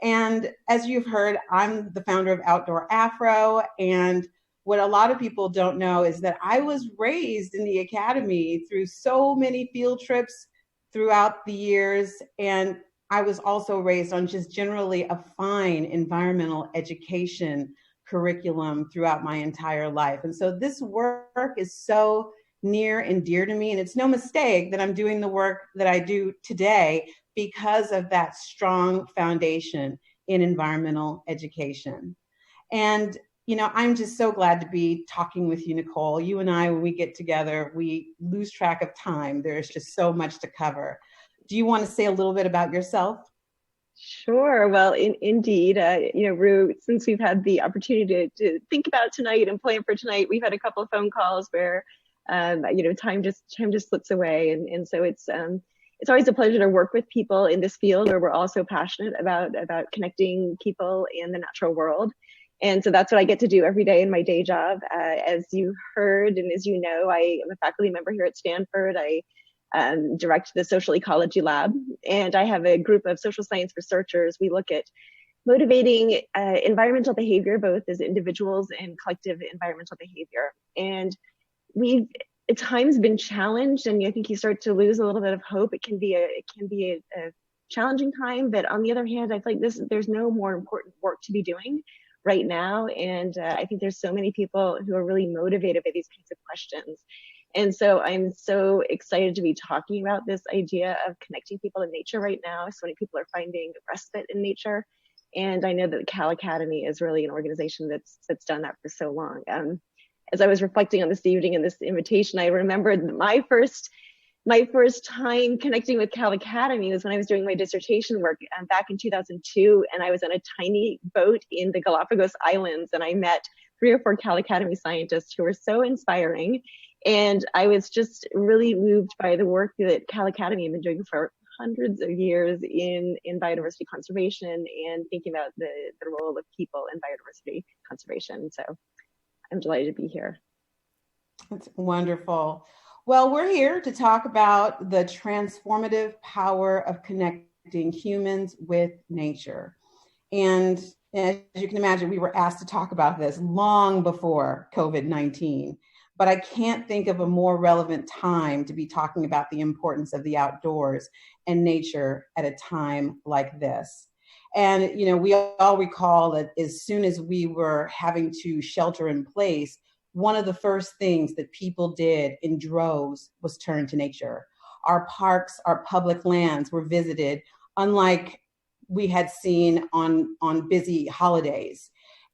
And as you've heard, I'm the founder of Outdoor Afro, and what a lot of people don't know is that I was raised in the Academy through so many field trips throughout the years, and I was also raised on just generally a fine environmental education curriculum throughout my entire life. And so this work is so near and dear to me, and it's no mistake that I'm doing the work that I do today because of that strong foundation in environmental education. And, you know, I'm just so glad to be talking with you, Nicole. You and I, when we get together, we lose track of time. There's just so much to cover. Do you want to say a little bit about yourself? Sure. Well, indeed, you know, Rue, since we've had the opportunity to think about tonight and plan for tonight, we've had a couple of phone calls where, you know, time just slips away. And so it's always a pleasure to work with people in this field where we're also passionate about connecting people in the natural world. And so that's what I get to do every day in my day job. As you heard, and as you know, I am a faculty member here at Stanford. I direct the social ecology lab, and I have a group of social science researchers. We look at motivating environmental behavior, both as individuals and collective environmental behavior. And we've at times been challenged, and I think you start to lose a little bit of hope. It can be a challenging time, but on the other hand, I feel like there's no more important work to be doing right now. And I think there's so many people who are really motivated by these kinds of questions. And so I'm so excited to be talking about this idea of connecting people to nature right now. So many people are finding respite in nature. And I know that the Cal Academy is really an organization that's done that for so long. As I was reflecting on this evening and this invitation, I remembered my first time connecting with Cal Academy was when I was doing my dissertation work back in 2002, and I was on a tiny boat in the Galapagos Islands, and I met 3 or 4 Cal Academy scientists who were so inspiring. And I was just really moved by the work that Cal Academy had been doing for hundreds of years in biodiversity conservation and thinking about the role of people in biodiversity conservation. So I'm delighted to be here. That's wonderful. Well, we're here to talk about the transformative power of connecting humans with nature. And as you can imagine, we were asked to talk about this long before COVID-19, but I can't think of a more relevant time to be talking about the importance of the outdoors and nature at a time like this. And, we all recall that as soon as we were having to shelter in place, one of the first things that people did in droves was turn to nature. Our parks, our public lands were visited, unlike we had seen on busy holidays.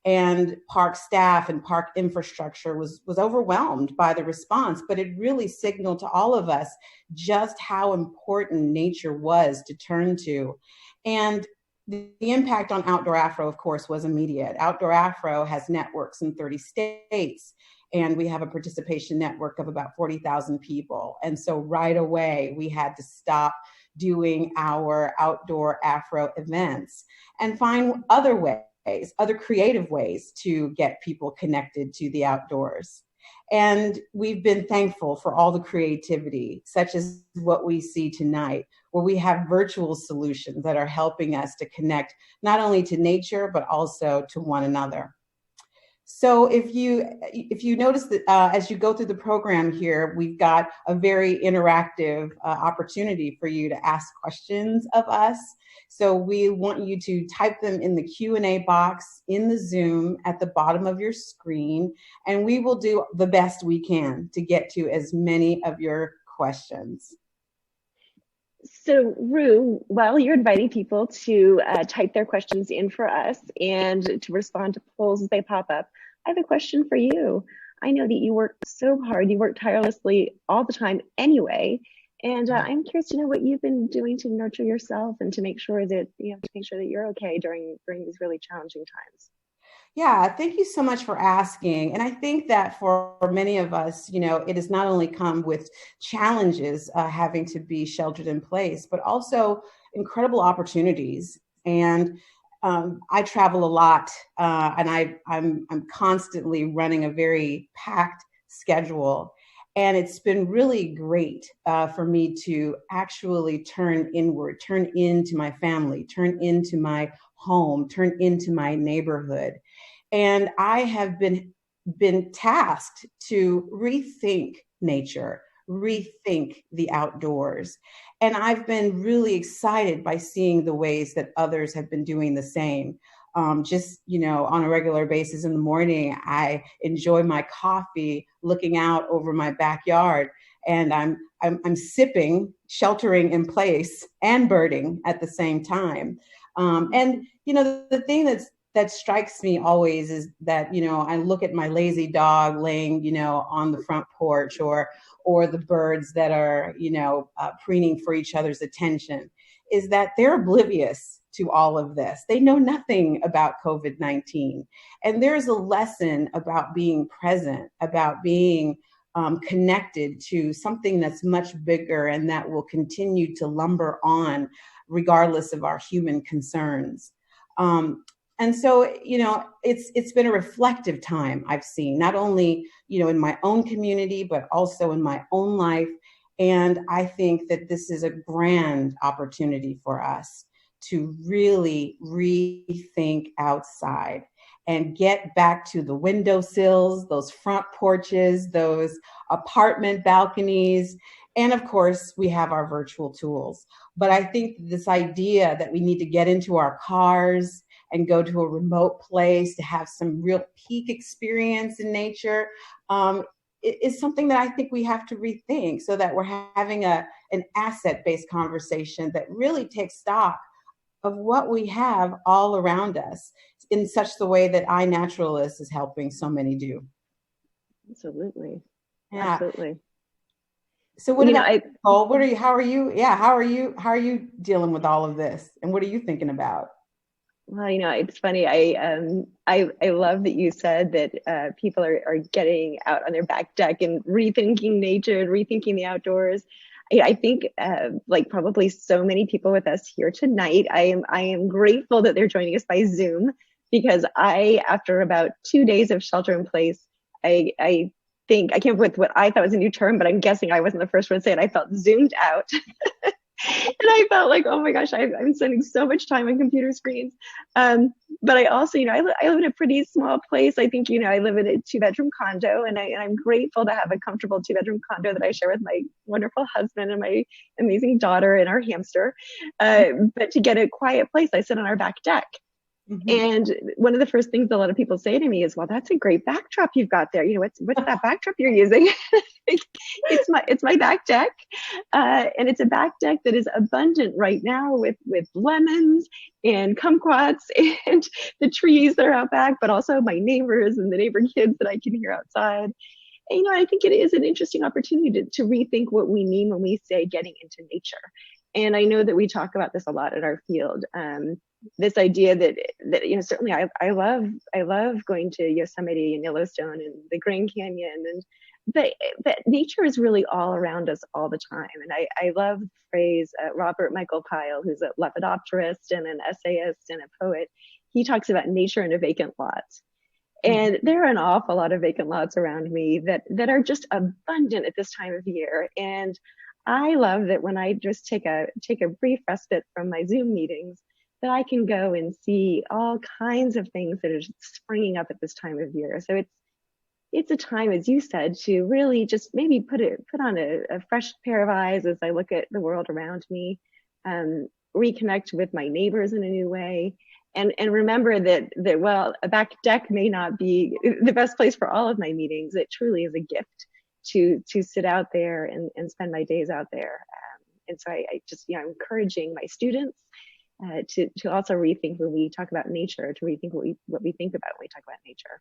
And park staff and park infrastructure was overwhelmed by the response, but it really signaled to all of us just how important nature was to turn to. And the impact on Outdoor Afro, of course, was immediate. Outdoor Afro has networks in 30 states, and we have a participation network of about 40,000 people. And so right away, we had to stop doing our Outdoor Afro events and find other ways, other creative ways to get people connected to the outdoors. And we've been thankful for all the creativity, such as what we see tonight, where we have virtual solutions that are helping us to connect not only to nature, but also to one another. So if you notice that as you go through the program here, we've got a very interactive opportunity for you to ask questions of us. So we want you to type them in the Q&A box in the Zoom at the bottom of your screen, and we will do the best we can to get to as many of your questions. So Rue, while you're inviting people to type their questions in for us and to respond to polls as they pop up, I have a question for you. I know that you work so hard, you work tirelessly all the time anyway, and I'm curious to know what you've been doing to nurture yourself and to make sure that you're okay during these really challenging times. Yeah, thank you so much for asking. And I think that for many of us, it has not only come with challenges having to be sheltered in place, but also incredible opportunities. And I travel a lot, and I'm constantly running a very packed schedule. And it's been really great for me to actually turn inward, turn into my family, turn into my home, turn into my neighborhood. And I have been tasked to rethink nature, rethink the outdoors. And I've been really excited by seeing the ways that others have been doing the same. On a regular basis in the morning, I enjoy my coffee looking out over my backyard, and I'm sipping, sheltering in place, and birding at the same time. The thing that strikes me always is that, I look at my lazy dog laying, on the front porch, or the birds that are, preening for each other's attention, is that they're oblivious to all of this. They know nothing about COVID-19. And there's a lesson about being present, about being connected to something that's much bigger and that will continue to lumber on regardless of our human concerns. And so, it's been a reflective time I've seen, not only, in my own community, but also in my own life. And I think that this is a grand opportunity for us to really rethink outside and get back to the windowsills, those front porches, those apartment balconies. And of course, we have our virtual tools. But I think this idea that we need to get into our cars and go to a remote place to have some real peak experience in nature is something that I think we have to rethink, so that we're having an asset-based conversation that really takes stock of what we have all around us in such the way that Naturalist is helping so many do. Absolutely. Yeah. Absolutely. So what about Nicole? How are you dealing with all of this? And what are you thinking about? Well, it's funny. I love that you said that people are getting out on their back deck and rethinking nature and rethinking the outdoors. I think, like probably so many people with us here tonight, I am grateful that they're joining us by Zoom, because after about 2 days of shelter in place, I think, I came up with what I thought was a new term, but I'm guessing I wasn't the first one to say it. I felt zoomed out. And I felt like, oh my gosh, I'm spending so much time on computer screens. But I also, I live in a pretty small place. I think, I live in a 2-bedroom condo, and I'm grateful to have a comfortable 2-bedroom condo that I share with my wonderful husband and my amazing daughter and our hamster. But to get a quiet place, I sit on our back deck. Mm-hmm. And one of the first things a lot of people say to me is, well, that's a great backdrop you've got there. What's that backdrop you're using? It's my back deck. And it's a back deck that is abundant right now with lemons and kumquats and the trees that are out back, but also my neighbors and the neighbor kids that I can hear outside. And, I think it is an interesting opportunity to rethink what we mean when we say getting into nature. And I know that we talk about this a lot in our field. This idea that certainly I love going to Yosemite and Yellowstone and the Grand Canyon, but nature is really all around us all the time. And I love the phrase, Robert Michael Pyle, who's a lepidopterist and an essayist and a poet. He talks about nature in a vacant lot. And there are an awful lot of vacant lots around me that are just abundant at this time of year. And I love that when I just take a brief respite from my Zoom meetings, that I can go and see all kinds of things that are springing up at this time of year. So it's a time, as you said, to really just maybe put on a fresh pair of eyes as I look at the world around me, reconnect with my neighbors in a new way, and remember that while a back deck may not be the best place for all of my meetings, it truly is a gift to sit out there and spend my days out there. And so I just, I'm encouraging my students to also rethink when we talk about nature, to rethink what we think about when we talk about nature.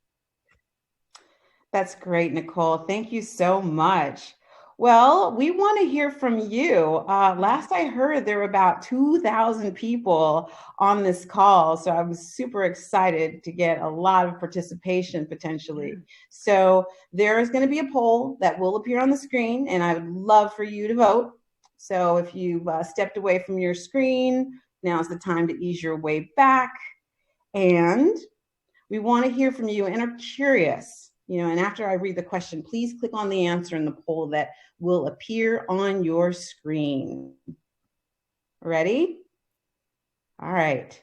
That's great, Nicole. Thank you so much. Well, we want to hear from you. Last I heard, there were about 2,000 people on this call, so I was super excited to get a lot of participation potentially. So there is going to be a poll that will appear on the screen, and I would love for you to vote. So if you've stepped away from your screen, now's the time to ease your way back. And we want to hear from you and are curious, and after I read the question, please click on the answer in the poll that will appear on your screen. Ready? All right.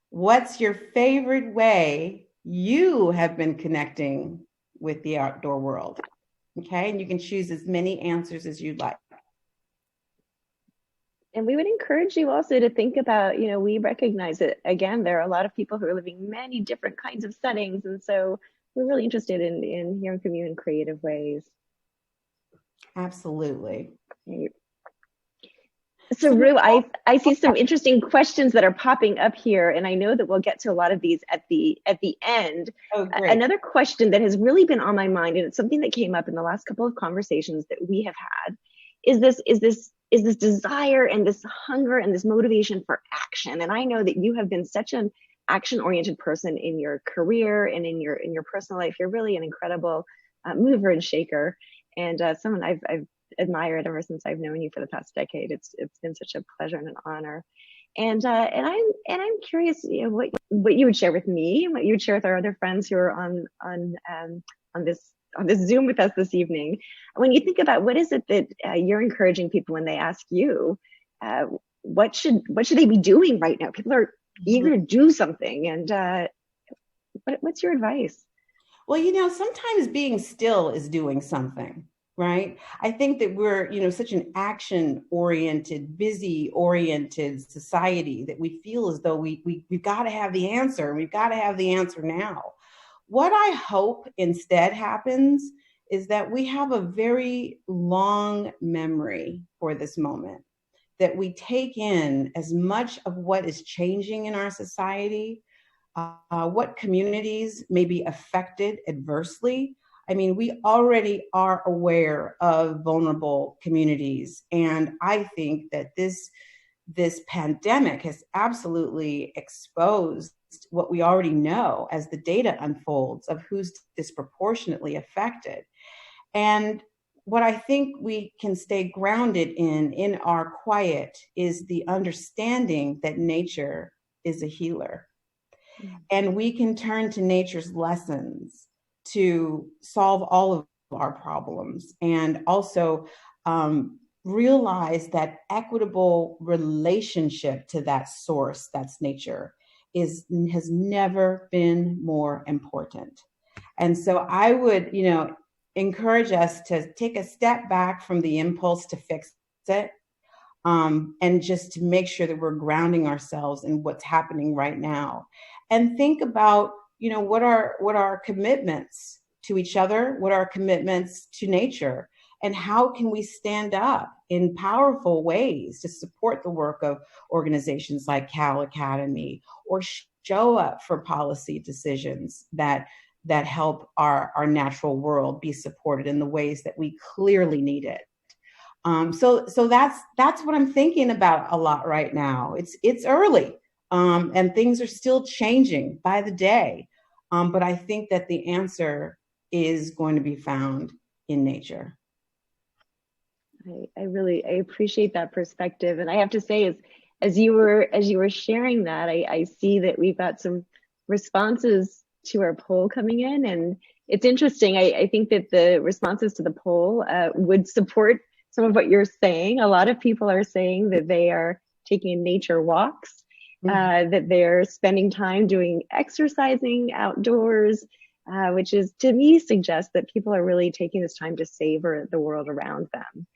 What's your favorite way you have been connecting with the outdoor world? Okay, and you can choose as many answers as you'd like. And we would encourage you also to think about, we recognize that, again, there are a lot of people who are living many different kinds of settings. And so we're really interested in hearing from you in creative ways. Absolutely. Great. So Rue, I see some interesting questions that are popping up here, and I know that we'll get to a lot of these at the end. Oh, great. Another question that has really been on my mind, and it's something that came up in the last couple of conversations that we have had, is this desire and this hunger and this motivation for action. And I know that you have been such an action-oriented person in your career and in your personal life. You're really an incredible mover and shaker, and someone I've admired ever since I've known you for the past decade. It's been such a pleasure and an honor. And I'm curious, what you would share with me and what you would share with our other friends who are on this Zoom with us this evening. When you think about what is it that you're encouraging people when they ask you, what should they be doing right now? People are eager to do something, and what's your advice? Well, sometimes being still is doing something, right? I think that we're, such an action-oriented, busy-oriented society that we feel as though we've got to have the answer, and we've got to have the answer now. What I hope instead happens is that we have a very long memory for this moment, that we take in as much of what is changing in our society, what communities may be affected adversely. I mean, we already are aware of vulnerable communities, and I think that this pandemic has absolutely exposed what we already know as the data unfolds of who's disproportionately affected. And what I think we can stay grounded in our quiet is the understanding that nature is a healer. And we can turn to nature's lessons to solve all of our problems, and also realize that equitable relationship to that source, that's nature, has never been more important. And so I would, encourage us to take a step back from the impulse to fix it, and just to make sure that we're grounding ourselves in what's happening right now, and think about, what are our commitments to each other, what are our commitments to nature, and how can we stand up in powerful ways to support the work of organizations like Cal Academy, or show up for policy decisions that help our natural world be supported in the ways that we clearly need it. So that's what I'm thinking about a lot right now. It's early, and things are still changing by the day, but I think that the answer is going to be found in nature. I really appreciate that perspective, and I have to say, as you were sharing that, I see that we've got some responses to our poll coming in, and it's interesting. I think that the responses to the poll would support some of what you're saying. A lot of people are saying that they are taking nature walks, that they're spending time doing exercising outdoors, which is, to me, suggests that people are really taking this time to savor the world around them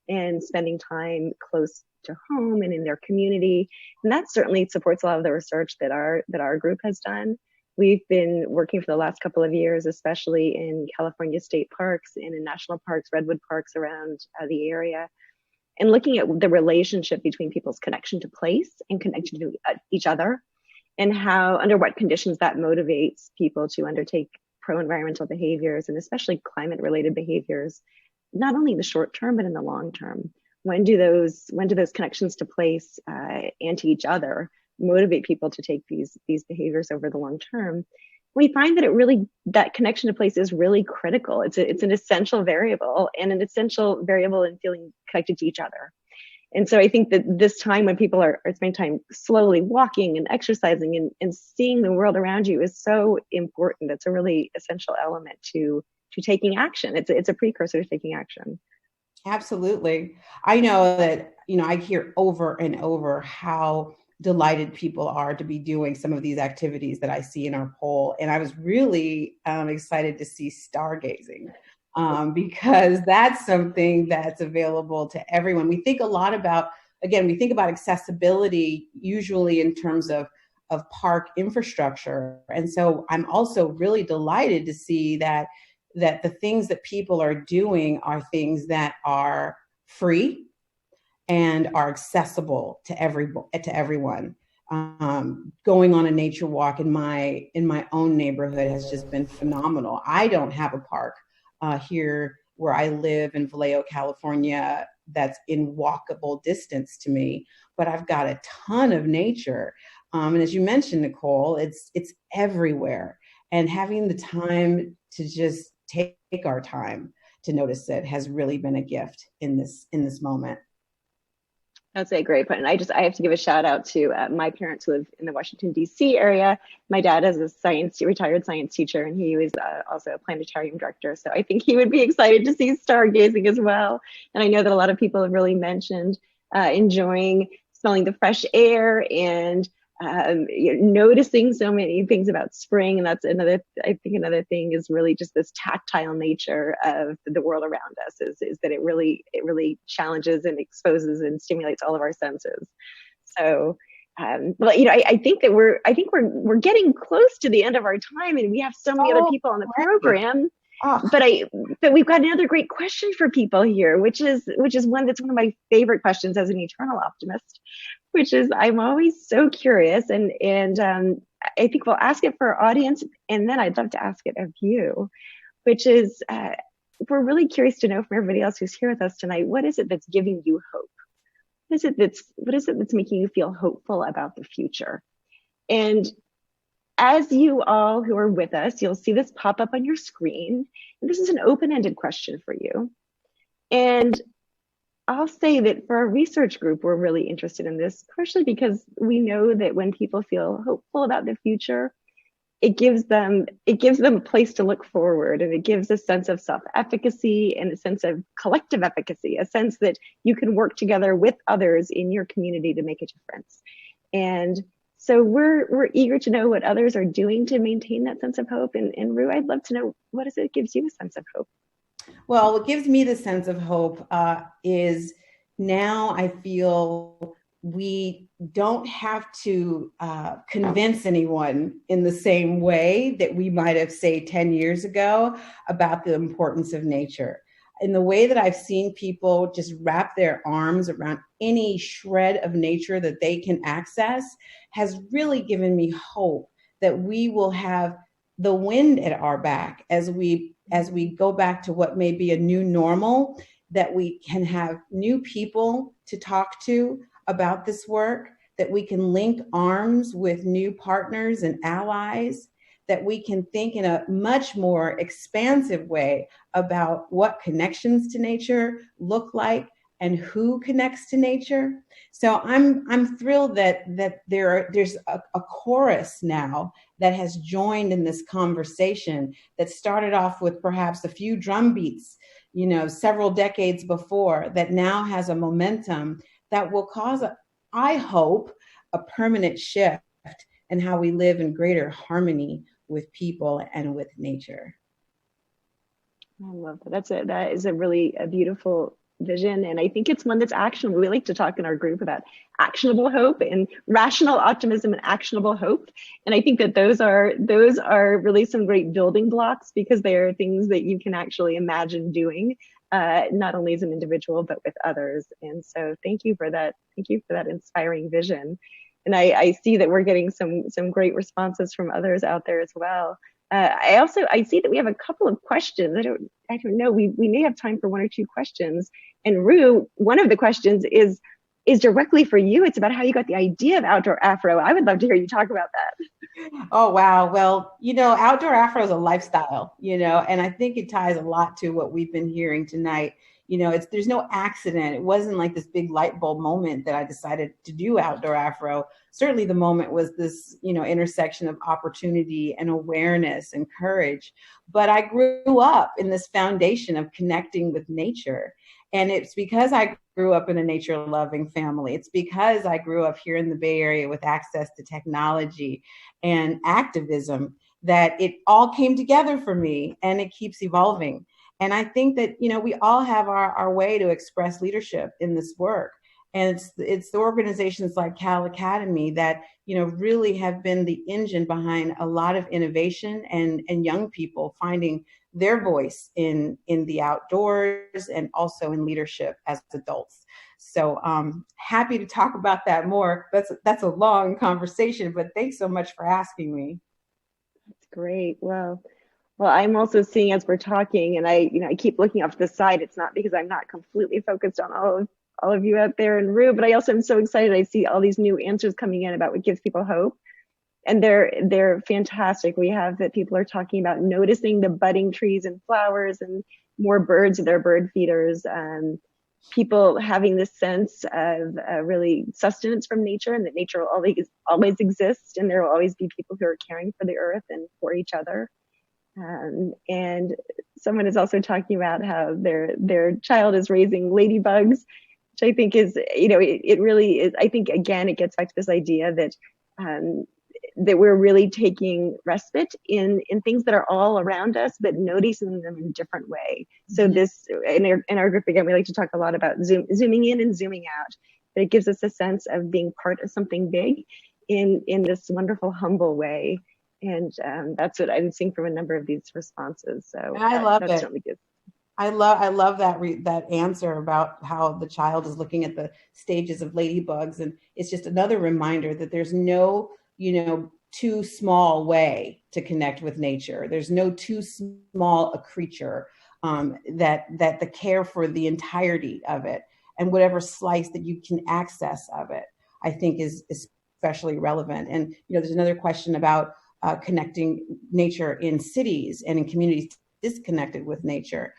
and spending time close to home and in their community. And that certainly supports a lot of the research that our group has done. We've been working for the last couple of years, especially in California state parks and in national parks, redwood parks around the area, and looking at the relationship between people's connection to place and connection to each other, and how, under what conditions that motivates people to undertake pro-environmental behaviors, and especially climate-related behaviors, not only in the short term, but in the long term. When do those connections to place and to each other motivate people to take these behaviors over the long term? We find that that connection to place is really critical. It's an essential variable, and an essential variable in feeling connected to each other. And so I think that this time, when people are spending time slowly walking and exercising and seeing the world around you, is so important. It's a really essential element to taking action. It's a precursor to taking action. Absolutely. I know that, I hear over and over how delighted people are to be doing some of these activities that I see in our poll. And I was really excited to see stargazing, because that's something that's available to everyone. We think a lot about, we think about accessibility usually in terms of park infrastructure. And so I'm also really delighted to see that the things that people are doing are things that are free and are accessible to everyone. Going on a nature walk in my own neighborhood has just been phenomenal. I don't have a park here where I live in Vallejo, California, that's in walkable distance to me, but I've got a ton of nature. And as you mentioned, Nicole, it's everywhere. And having the time to just take our time to notice it has really been a gift in this moment. That's a great point. And I have to give a shout out to my parents who live in the Washington, D.C. area. My dad is a retired science teacher, and he was also a planetarium director. So I think he would be excited to see stargazing as well. And I know that a lot of people have really mentioned enjoying smelling the fresh air and noticing so many things about spring. And that's another thing is really just this tactile nature of the world around us is that it really challenges and exposes and stimulates all of our senses. So I think we're getting close to the end of our time, and we have so many other people on the program. But we've got another great question for people here, which is one that's one of my favorite questions as an eternal optimist, which is, I'm always so curious, and I think we'll ask it for our audience, and then I'd love to ask it of you, which is, we're really curious to know from everybody else who's here with us tonight, what is it that's giving you hope? What is it that's making you feel hopeful about the future? And as you all who are with us, you'll see this pop up on your screen. And this is an open-ended question for you. And I'll say that for our research group, we're really interested in this, partially because we know that when people feel hopeful about the future, it gives them a place to look forward, and it gives a sense of self-efficacy and a sense of collective efficacy, a sense that you can work together with others in your community to make a difference. And so we're eager to know what others are doing to maintain that sense of hope. And Rue, I'd love to know, what is it gives you a sense of hope? Well, what gives me the sense of hope is now I feel we don't have to convince anyone in the same way that we might have, say, 10 years ago about the importance of nature. In the way that I've seen people just wrap their arms around any shred of nature that they can access has really given me hope that we will have the wind at our back as we go back to what may be a new normal, that we can have new people to talk to about this work, that we can link arms with new partners and allies, that we can think in a much more expansive way about what connections to nature look like and who connects to nature. So I'm thrilled that there's a chorus now that has joined in this conversation that started off with perhaps a few drum beats, several decades before, that now has a momentum that will cause, I hope, a permanent shift in how we live in greater harmony with people and with nature. I love that. That is a really beautiful vision, and I think it's one that's actionable. We like to talk in our group about actionable hope and rational optimism and actionable hope, and I think that those are really some great building blocks, because they are things that you can actually imagine doing, not only as an individual but with others. And so thank you for that inspiring vision. And I see that we're getting some great responses from others out there as well. I see that we have a couple of questions. I don't know. We may have time for one or two questions. And Rue, one of the questions is directly for you. It's about how you got the idea of outdoor Afro. I would love to hear you talk about that. Oh, wow. Well, outdoor Afro is a lifestyle, and I think it ties a lot to what we've been hearing tonight. There's no accident. It wasn't like this big light bulb moment that I decided to do outdoor Afro. Certainly the moment was this, intersection of opportunity and awareness and courage. But I grew up in this foundation of connecting with nature. And it's because I grew up in a nature-loving family. It's because I grew up here in the Bay Area with access to technology and activism that it all came together for me, and it keeps evolving. And I think that, we all have our way to express leadership in this work. And it's the organizations like Cal Academy that, really have been the engine behind a lot of innovation and young people finding their voice in the outdoors and also in leadership as adults. So happy to talk about that more. That's a long conversation, but thanks so much for asking me. That's great. Well, I'm also seeing as we're talking, and I keep looking off to the side. It's not because I'm not completely focused on all of you out there in Rue, but I also am so excited. I see all these new answers coming in about what gives people hope, and they're fantastic. We have that people are talking about noticing the budding trees and flowers and more birds, their bird feeders. People having this sense of really sustenance from nature, and that nature will always exist, and there will always be people who are caring for the earth and for each other. And someone is also talking about how their child is raising ladybugs, which I think is, it really is. I think, again, it gets back to this idea that that we're really taking respite in things that are all around us, but noticing them in a different way. So this, in our group, again, we like to talk a lot about zooming in and zooming out, but it gives us a sense of being part of something big in this wonderful, humble way. And that's what I'm seeing from a number of these responses. So I love it. Really good. I love that answer about how the child is looking at the stages of ladybugs, and it's just another reminder that there's no too small way to connect with nature. There's no too small a creature, that the care for the entirety of it and whatever slice that you can access of it, I think is especially relevant. And there's another question about connecting nature in cities and in communities disconnected with nature.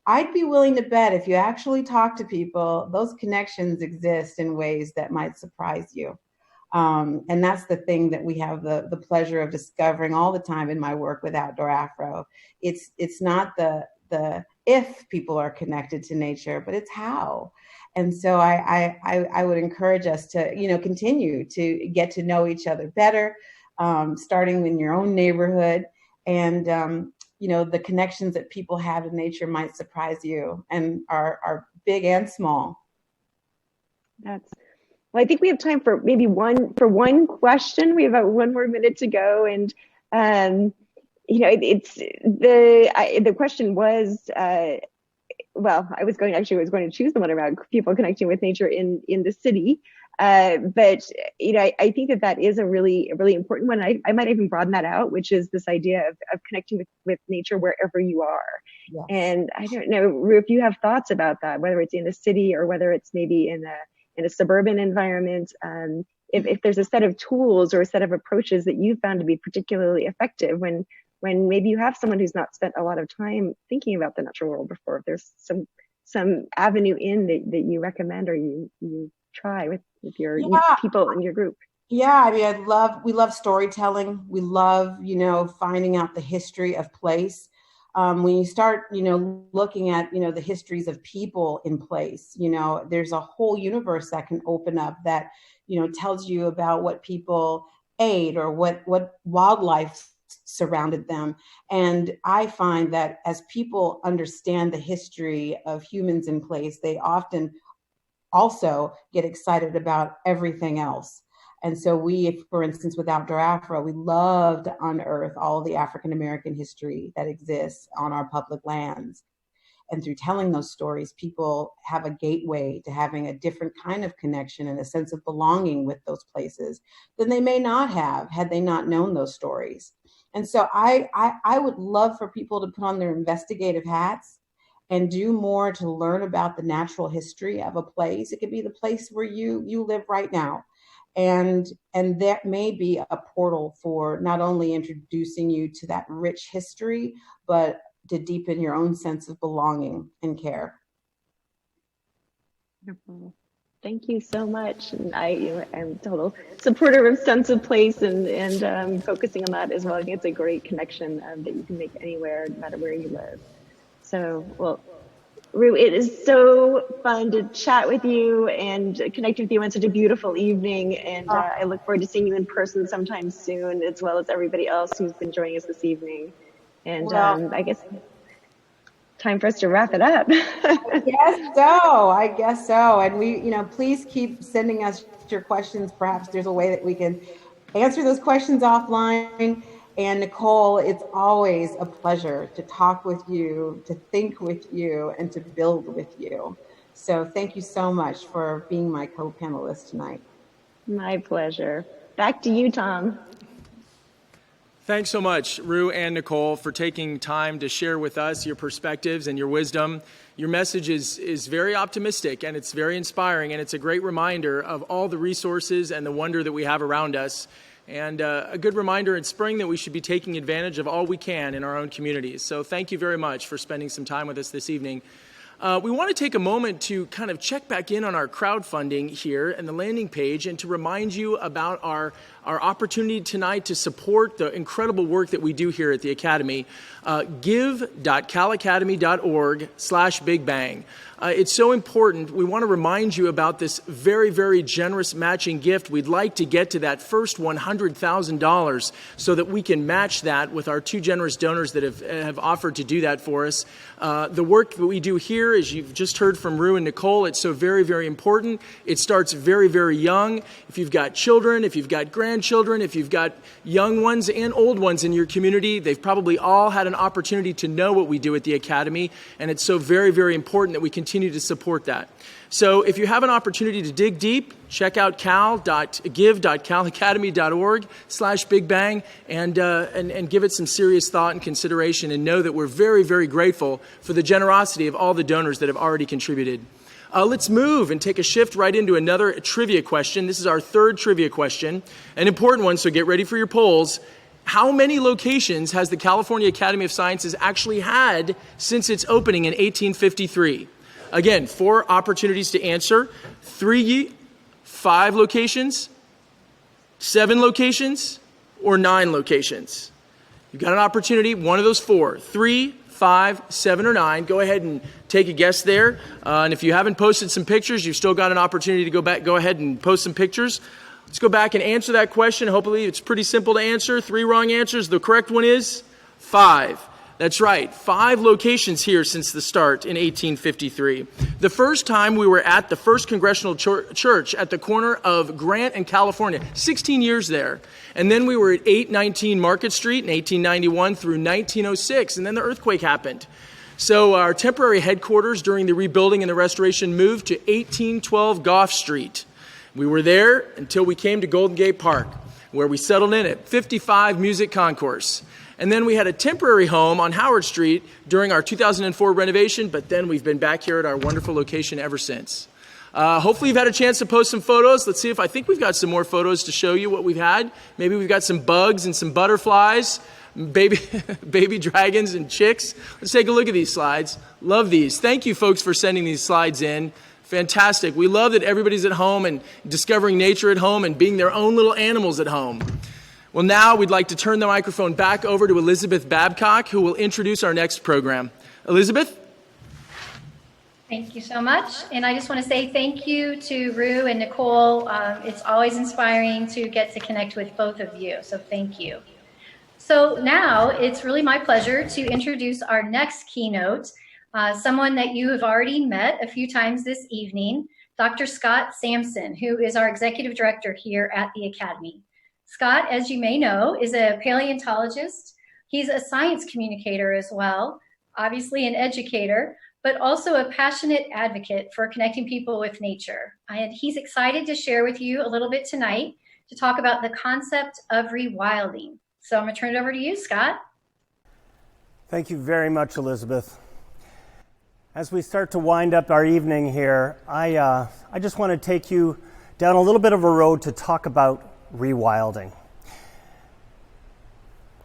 I'd be willing to bet if you actually talk to people, those connections exist in ways that might surprise you. And that's the thing that we have the pleasure of discovering all the time in my work with Outdoor Afro. It's not the if people are connected to nature, but it's how. And so I would encourage us to, continue to get to know each other better, starting in your own neighborhood. And, the connections that people have in nature might surprise you and are big and small. Well, I think we have time for maybe one question. We have about 1 more minute to go. And, it's the question was, well, I was going to choose the one around people connecting with nature in the city. But I think that is a really important one. I might even broaden that out, which is this idea of connecting with nature wherever you are. Yes. And I don't know, Ru, if you have thoughts about that, whether it's in a city or whether it's maybe in a suburban environment, if there's a set of tools or a set of approaches that you found to be particularly effective when maybe you have someone who's not spent a lot of time thinking about the natural world before, if there's some avenue that you recommend or you try with your people in your group. Yeah, I mean, we love storytelling. We love, finding out the history of place. When you start, looking at, the histories of people in place, there's a whole universe that can open up that, tells you about what people ate or what wildlife surrounded them. And I find that as people understand the history of humans in place, they often also get excited about everything else. And so we, for instance, with Outdoor Afro, we love to unearth all the African American history that exists on our public lands. And through telling those stories, people have a gateway to having a different kind of connection and a sense of belonging with those places than they may not have had they not known those stories. And so I would love for people to put on their investigative hats and do more to learn about the natural history of a place. It could be the place where you live right now. And that may be a portal for not only introducing you to that rich history, but to deepen your own sense of belonging and care. Wonderful. Thank you so much. And I'm a total supporter of sense of place and focusing on that as well. I think it's a great connection that you can make anywhere, no matter where you live. So, well, Ru, it is so fun to chat with you and connect with you on such a beautiful evening. And I look forward to seeing you in person sometime soon, as well as everybody else who's been joining us this evening. And I guess time for us to wrap it up. I guess so. And we, please keep sending us your questions. Perhaps there's a way that we can answer those questions offline. And Nicole, it's always a pleasure to talk with you, to think with you, and to build with you. So thank you so much for being my co-panelist tonight. My pleasure. Back to you, Tom. Thanks so much, Ru and Nicole, for taking time to share with us your perspectives and your wisdom. Your message is very optimistic, and it's very inspiring, and it's a great reminder of all the resources and the wonder that we have around us. And a good reminder in spring that we should be taking advantage of all we can in our own communities. So thank you very much for spending some time with us this evening. We want to take a moment to kind of check back in on our crowdfunding here and the landing page and to remind you about our opportunity tonight to support the incredible work that we do here at the Academy. give.calacademy.org/bigbang. It's so important. We want to remind you about this very, very generous matching gift. We'd like to get to that first $100,000 so that we can match that with our two generous donors that have offered to do that for us. The work that we do here, as you've just heard from Ru and Nicole, it's so very, very important. It starts very, very young. If you've got children, if you've got grandchildren, if you've got young ones and old ones in your community, they've probably all had an opportunity to know what we do at the Academy, and it's so very, very important that we continue to support that. So if you have an opportunity to dig deep, check out give.calacademy.org/bigbang and give it some serious thought and consideration, and know that we're very, very grateful for the generosity of all the donors that have already contributed. Let's move and take a shift right into another trivia question. This is our third trivia question, an important one, so get ready for your polls. How many locations has the California Academy of Sciences actually had since its opening in 1853? Again, 4 opportunities to answer. 3, 5 locations, 7 locations, or 9 locations. You've got an opportunity, one of those 4. 3, 5, 7, or 9. Go ahead and take a guess there. And if you haven't posted some pictures, you've still got an opportunity to go ahead and post some pictures. Let's go back and answer that question. Hopefully it's pretty simple to answer. 3 wrong answers. The correct one is 5. That's right. 5 locations here since the start in 1853. The first time we were at the First Congressional Church at the corner of Grant and California, 16 years there. And then we were at 819 Market Street in 1891 through 1906, and then the earthquake happened. So our temporary headquarters during the rebuilding and the restoration moved to 1812 Gough Street. We were there until we came to Golden Gate Park, where we settled in at 55 Music Concourse. And then we had a temporary home on Howard Street during our 2004 renovation, but then we've been back here at our wonderful location ever since. Hopefully you've had a chance to post some photos. Let's see if I think we've got some more photos to show you what we've had. Maybe we've got some bugs and some butterflies, baby dragons and chicks. Let's take a look at these slides. Love these. Thank you, folks, for sending these slides in. Fantastic. We love that everybody's at home and discovering nature at home and being their own little animals at home. Well, now we'd like to turn the microphone back over to Elizabeth Babcock, who will introduce our next program. Elizabeth? Thank you so much. And I just want to say thank you to Rue and Nicole. It's always inspiring to get to connect with both of you. So thank you. So now it's really my pleasure to introduce our next keynote, someone that you have already met a few times this evening, Dr. Scott Sampson, who is our executive director here at the Academy. Scott, as you may know, is a paleontologist. He's a science communicator as well, obviously an educator, but also a passionate advocate for connecting people with nature. And he's excited to share with you a little bit tonight to talk about the concept of rewilding. So I'm going to turn it over to you, Scott. Thank you very much, Elizabeth. As we start to wind up our evening here, I just want to take you down a little bit of a road to talk about rewilding.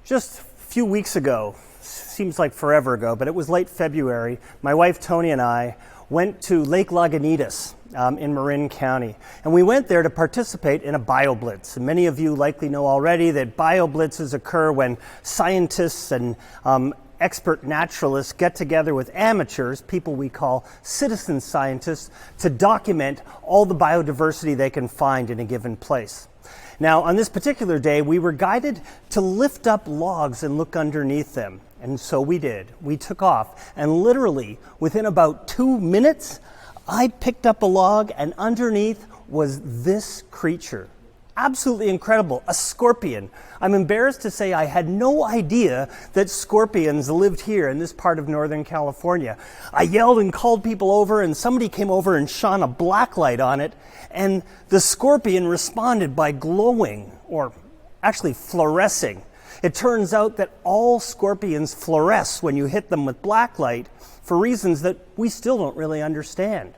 Just a few weeks ago, seems like forever ago, but it was late February, my wife Tony and I went to Lake Lagunitas in Marin County. And we went there to participate in a BioBlitz. And many of you likely know already that BioBlitzes occur when scientists and expert naturalists get together with amateurs, people we call citizen scientists, to document all the biodiversity they can find in a given place. Now, on this particular day, we were guided to lift up logs and look underneath them. And so we did. We took off. And literally, within about 2 minutes, I picked up a log, and underneath was this creature. Absolutely incredible, a scorpion. I'm embarrassed to say I had no idea that scorpions lived here in this part of Northern California. I yelled and called people over, and somebody came over and shone a black light on it, and the scorpion responded by glowing, or actually fluorescing. It turns out that all scorpions fluoresce when you hit them with black light for reasons that we still don't really understand.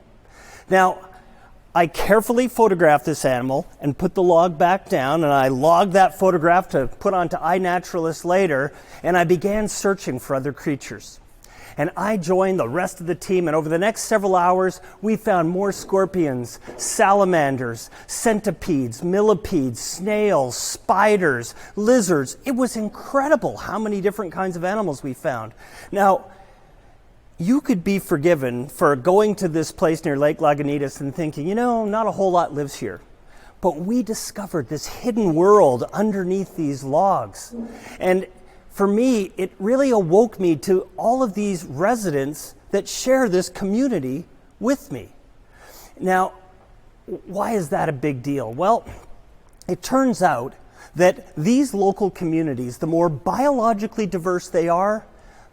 Now, I carefully photographed this animal and put the log back down, and I logged that photograph to put onto iNaturalist later, and I began searching for other creatures. And I joined the rest of the team, and over the next several hours, we found more scorpions, salamanders, centipedes, millipedes, snails, spiders, lizards. It was incredible how many different kinds of animals we found. Now, you could be forgiven for going to this place near Lake Lagunitas and thinking, not a whole lot lives here. But we discovered this hidden world underneath these logs. And for me, it really awoke me to all of these residents that share this community with me. Now, why is that a big deal? Well, it turns out that these local communities, the more biologically diverse they are,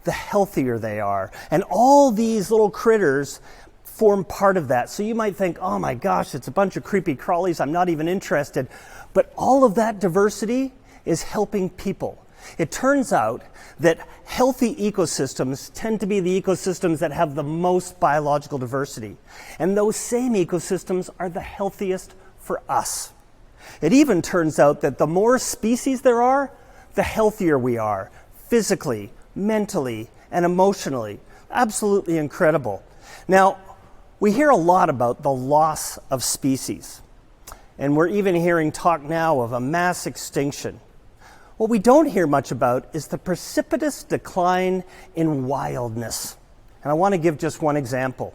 the healthier they are. And all these little critters form part of that. So you might think, oh my gosh, it's a bunch of creepy crawlies, I'm not even interested. But all of that diversity is helping people. It turns out that healthy ecosystems tend to be the ecosystems that have the most biological diversity. And those same ecosystems are the healthiest for us. It even turns out that the more species there are, the healthier we are, physically, mentally, and emotionally. Absolutely incredible. Now, we hear a lot about the loss of species, and we're even hearing talk now of a mass extinction. What we don't hear much about is the precipitous decline in wildness. And I want to give just one example.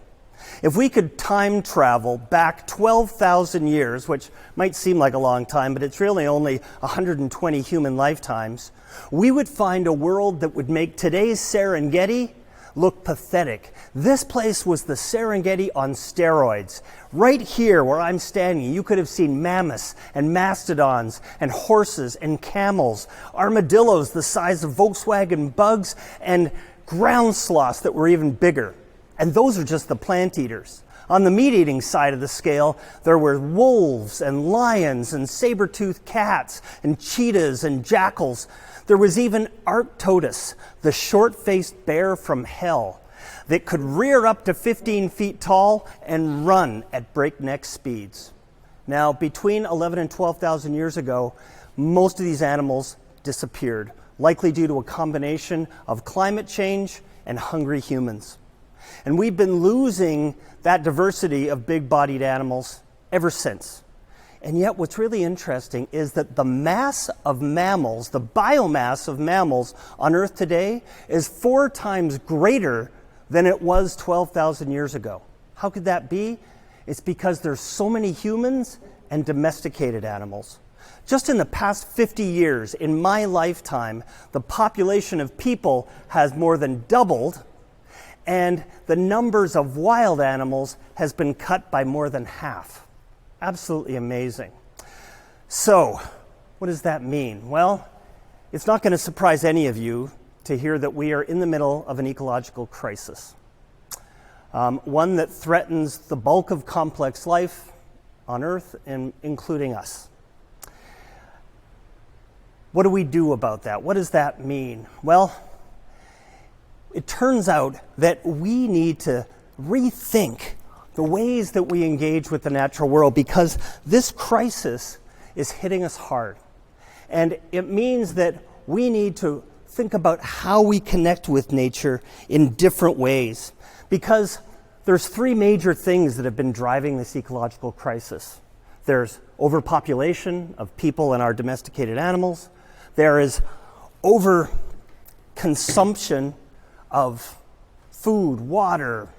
If we could time travel back 12,000 years, which might seem like a long time, but it's really only 120 human lifetimes, we would find a world that would make today's Serengeti look pathetic. This place was the Serengeti on steroids. Right here where I'm standing, you could have seen mammoths and mastodons and horses and camels, armadillos the size of Volkswagen bugs, and ground sloths that were even bigger. And those are just the plant eaters. On the meat-eating side of the scale, there were wolves and lions and saber-toothed cats and cheetahs and jackals. There was even Arctodus, the short-faced bear from hell, that could rear up to 15 feet tall and run at breakneck speeds. Now, between 11 and 12,000 years ago, most of these animals disappeared, likely due to a combination of climate change and hungry humans. And we've been losing that diversity of big-bodied animals ever since. And yet what's really interesting is that the mass of mammals, the biomass of mammals on Earth today is 4 times greater than it was 12,000 years ago. How could that be? It's because there's so many humans and domesticated animals. Just in the past 50 years, in my lifetime, the population of people has more than doubled, and the numbers of wild animals has been cut by more than half. Absolutely amazing. So, what does that mean? Well, it's not going to surprise any of you to hear that we are in the middle of an ecological crisis. One that threatens the bulk of complex life on Earth, including us. What do we do about that? What does that mean? Well, it turns out that we need to rethink the ways that we engage with the natural world, because this crisis is hitting us hard. And it means that we need to think about how we connect with nature in different ways, because there's 3 major things that have been driving this ecological crisis. There's overpopulation of people and our domesticated animals. There is overconsumption of food, water,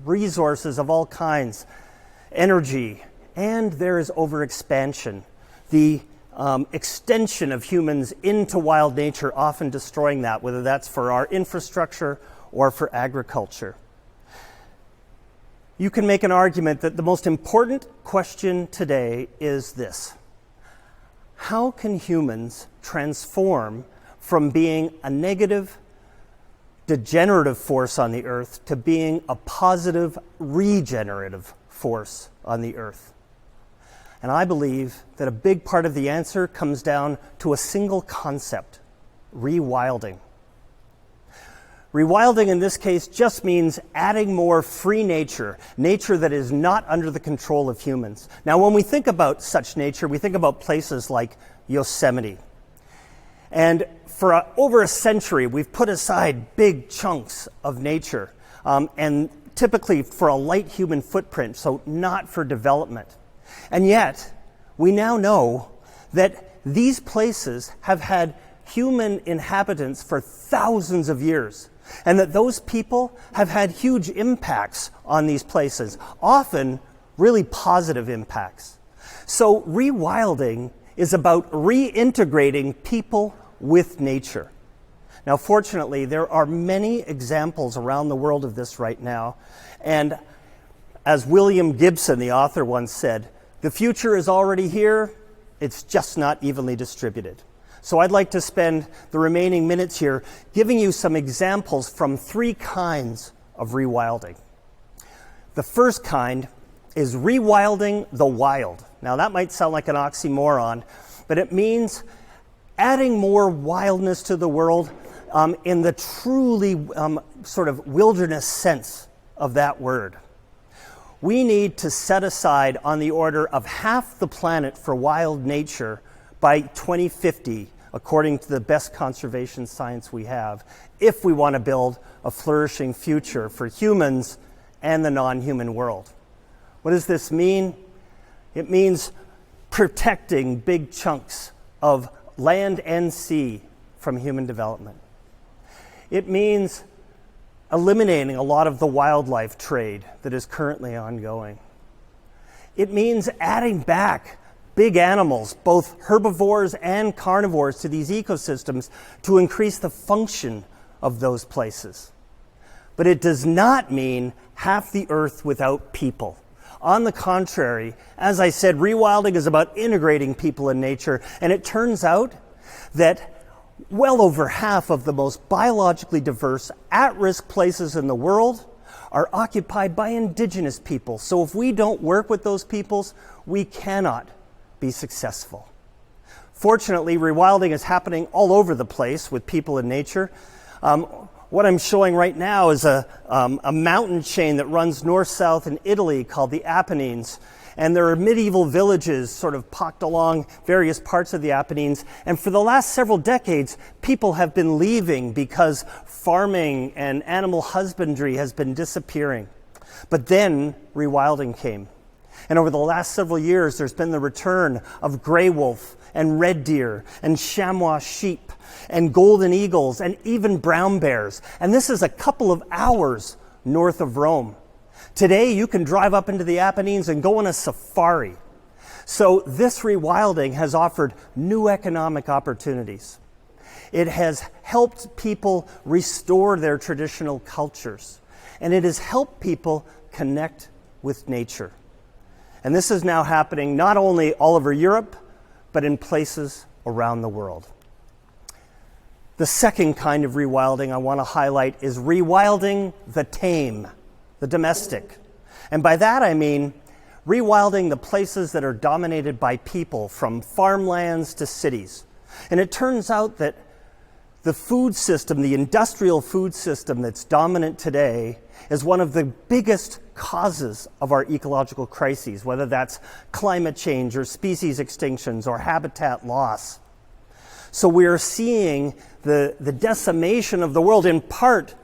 resources of all kinds, energy, and there is overexpansion, the extension of humans into wild nature, often destroying that, whether that's for our infrastructure or for agriculture. You can make an argument that the most important question today is this: how can humans transform from being a negative, degenerative force on the earth to being a positive, regenerative force on the earth? And I believe that a big part of the answer comes down to a single concept: rewilding. Rewilding in this case just means adding more free nature, nature that is not under the control of humans. Now, when we think about such nature, we think about places like Yosemite. And for over a century, we've put aside big chunks of nature, and typically for a light human footprint, so not for development. And yet, we now know that these places have had human inhabitants for thousands of years, and that those people have had huge impacts on these places, often really positive impacts. So rewilding is about reintegrating people with nature. Now, fortunately, there are many examples around the world of this right now. And as William Gibson, the author, once said, the future is already here, it's just not evenly distributed. So I'd like to spend the remaining minutes here giving you some examples from 3 kinds of rewilding. The first kind is rewilding the wild. Now, that might sound like an oxymoron, but it means adding more wildness to the world in the truly sort of wilderness sense of that word. We need to set aside on the order of half the planet for wild nature by 2050, according to the best conservation science we have, if we want to build a flourishing future for humans and the non-human world. What does this mean? It means protecting big chunks of land and sea from human development. It means eliminating a lot of the wildlife trade that is currently ongoing. It means adding back big animals, both herbivores and carnivores, to these ecosystems to increase the function of those places. But it does not mean half the earth without people. On the contrary, as I said, rewilding is about integrating people in nature, and it turns out that well over half of the most biologically diverse, at-risk places in the world are occupied by indigenous people. So if we don't work with those peoples, we cannot be successful. Fortunately, rewilding is happening all over the place with people in nature. What I'm showing right now is a mountain chain that runs north-south in Italy called the Apennines. And there are medieval villages sort of pocked along various parts of the Apennines. And for the last several decades, people have been leaving because farming and animal husbandry has been disappearing. But then rewilding came. And over the last several years, there's been the return of gray wolf and red deer and chamois sheep and golden eagles and even brown bears. And this is a couple of hours north of Rome. Today, you can drive up into the Apennines and go on a safari. So this rewilding has offered new economic opportunities. It has helped people restore their traditional cultures. And it has helped people connect with nature. And this is now happening not only all over Europe, but in places around the world. The second kind of rewilding I want to highlight is rewilding the tame, the domestic. And by that I mean rewilding the places that are dominated by people, from farmlands to cities. And it turns out that the food system, the industrial food system that's dominant today, is one of the biggest causes of our ecological crises, whether that's climate change or species extinctions or habitat loss. So we are seeing the decimation of the world in part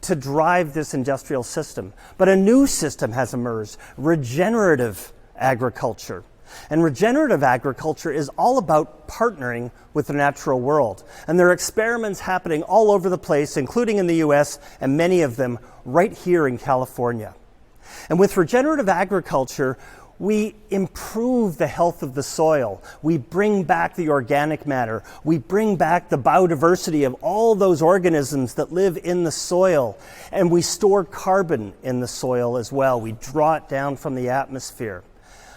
to drive this industrial system. But a new system has emerged, regenerative agriculture. And regenerative agriculture is all about partnering with the natural world. And there are experiments happening all over the place, including in the US, and many of them right here in California. And with regenerative agriculture, we improve the health of the soil. We bring back the organic matter. We bring back the biodiversity of all those organisms that live in the soil. And we store carbon in the soil as well. We draw it down from the atmosphere.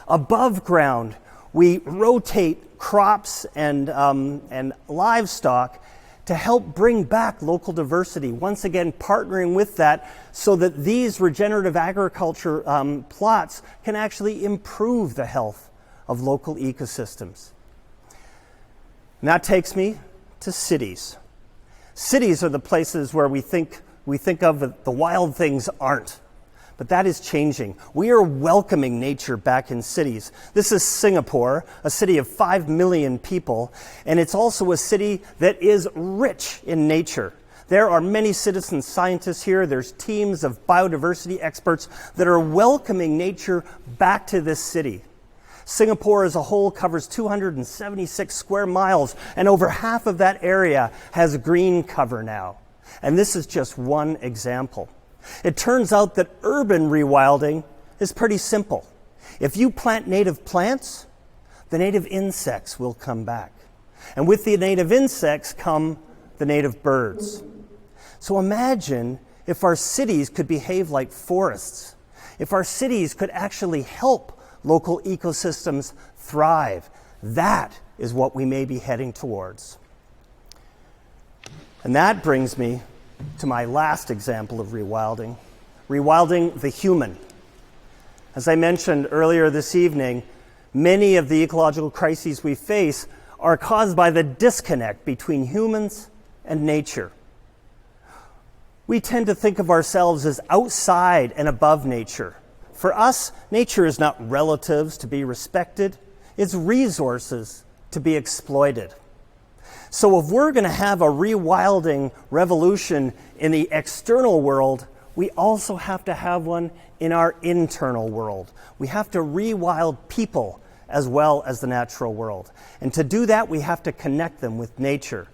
Above ground, we rotate crops and livestock to help bring back local diversity, once again partnering with that so that these regenerative agriculture plots can actually improve the health of local ecosystems. And that takes me to cities. Cities are the places where we think of the wild things aren't. But that is changing. We are welcoming nature back in cities. This is Singapore, a city of 5 million people, and it's also a city that is rich in nature. There are many citizen scientists here. There's teams of biodiversity experts that are welcoming nature back to this city. Singapore as a whole covers 276 square miles, and over half of that area has green cover now. And this is just one example. It turns out that urban rewilding is pretty simple. If you plant native plants, the native insects will come back. And with the native insects come the native birds. So imagine if our cities could behave like forests, if our cities could actually help local ecosystems thrive. That is what we may be heading towards. And that brings me to my last example of rewilding, rewilding the human. As I mentioned earlier this evening, many of the ecological crises we face are caused by the disconnect between humans and nature. We tend to think of ourselves as outside and above nature. For us, nature is not relatives to be respected, it's resources to be exploited. So if we're going to have a rewilding revolution in the external world, we also have to have one in our internal world. We have to rewild people as well as the natural world. And to do that, we have to connect them with nature.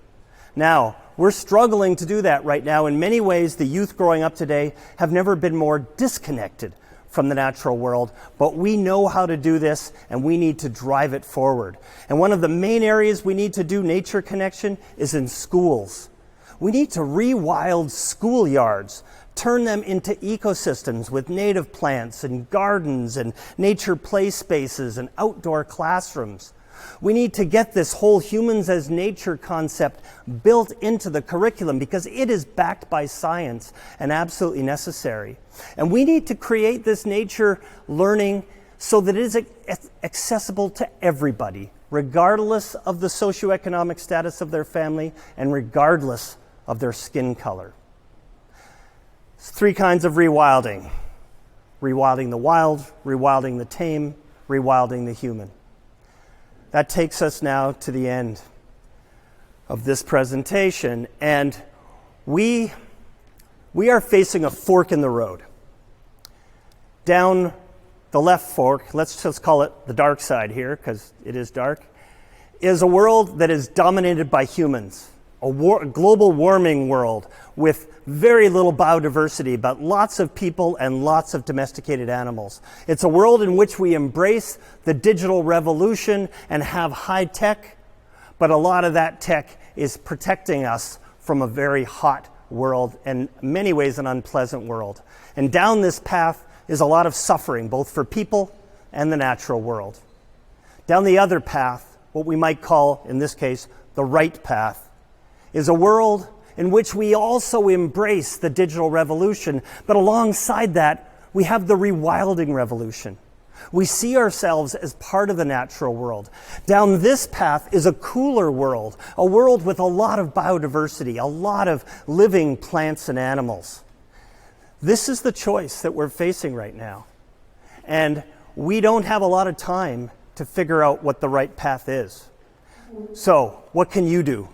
Now, we're struggling to do that right now. In many ways, the youth growing up today have never been more disconnected from the natural world, but we know how to do this, and we need to drive it forward. And one of the main areas we need to do nature connection is in schools. We need to rewild schoolyards, turn them into ecosystems with native plants and gardens and nature play spaces and outdoor classrooms. We need to get this whole humans as nature concept built into the curriculum because it is backed by science and absolutely necessary. And we need to create this nature learning so that it is accessible to everybody, regardless of the socioeconomic status of their family and regardless of their skin color. There's 3 kinds of rewilding. Rewilding the wild, rewilding the tame, rewilding the human. That takes us now to the end of this presentation, and we are facing a fork in the road. Down the left fork, let's just call it the dark side here, because it is dark, is a world that is dominated by humans, a global warming world with very little biodiversity, but lots of people and lots of domesticated animals. It's a world in which we embrace the digital revolution and have high tech, but a lot of that tech is protecting us from a very hot world and in many ways an unpleasant world. And down this path is a lot of suffering, both for people and the natural world. Down the other path, what we might call, in this case, the right path, is a world in which we also embrace the digital revolution, but alongside that, we have the rewilding revolution. We see ourselves as part of the natural world. Down this path is a cooler world, a world with a lot of biodiversity, a lot of living plants and animals. This is the choice that we're facing right now. And we don't have a lot of time to figure out what the right path is. So, what can you do?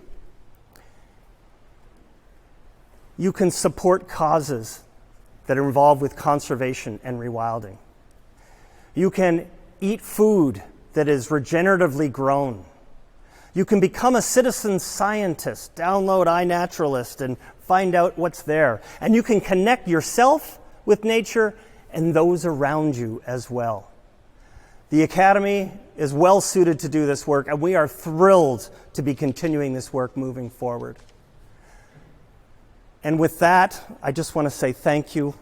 You can support causes that are involved with conservation and rewilding. You can eat food that is regeneratively grown. You can become a citizen scientist, download iNaturalist and find out what's there. And you can connect yourself with nature and those around you as well. The Academy is well suited to do this work, and we are thrilled to be continuing this work moving forward. And with that, I just want to say thank you,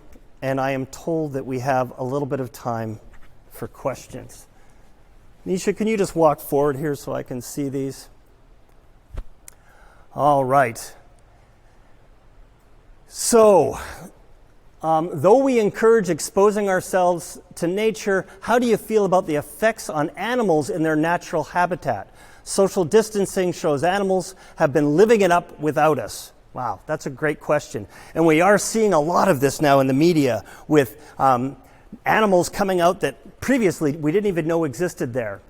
and I am told that we have a little bit of time for questions. Nisha, can you just walk forward here so I can see these? All right. So, though we encourage exposing ourselves to nature, how do you feel about the effects on animals in their natural habitat? Social distancing shows animals have been living it up without us. Wow, that's a great question. And we are seeing a lot of this now in the media with animals coming out that previously we didn't even know existed there.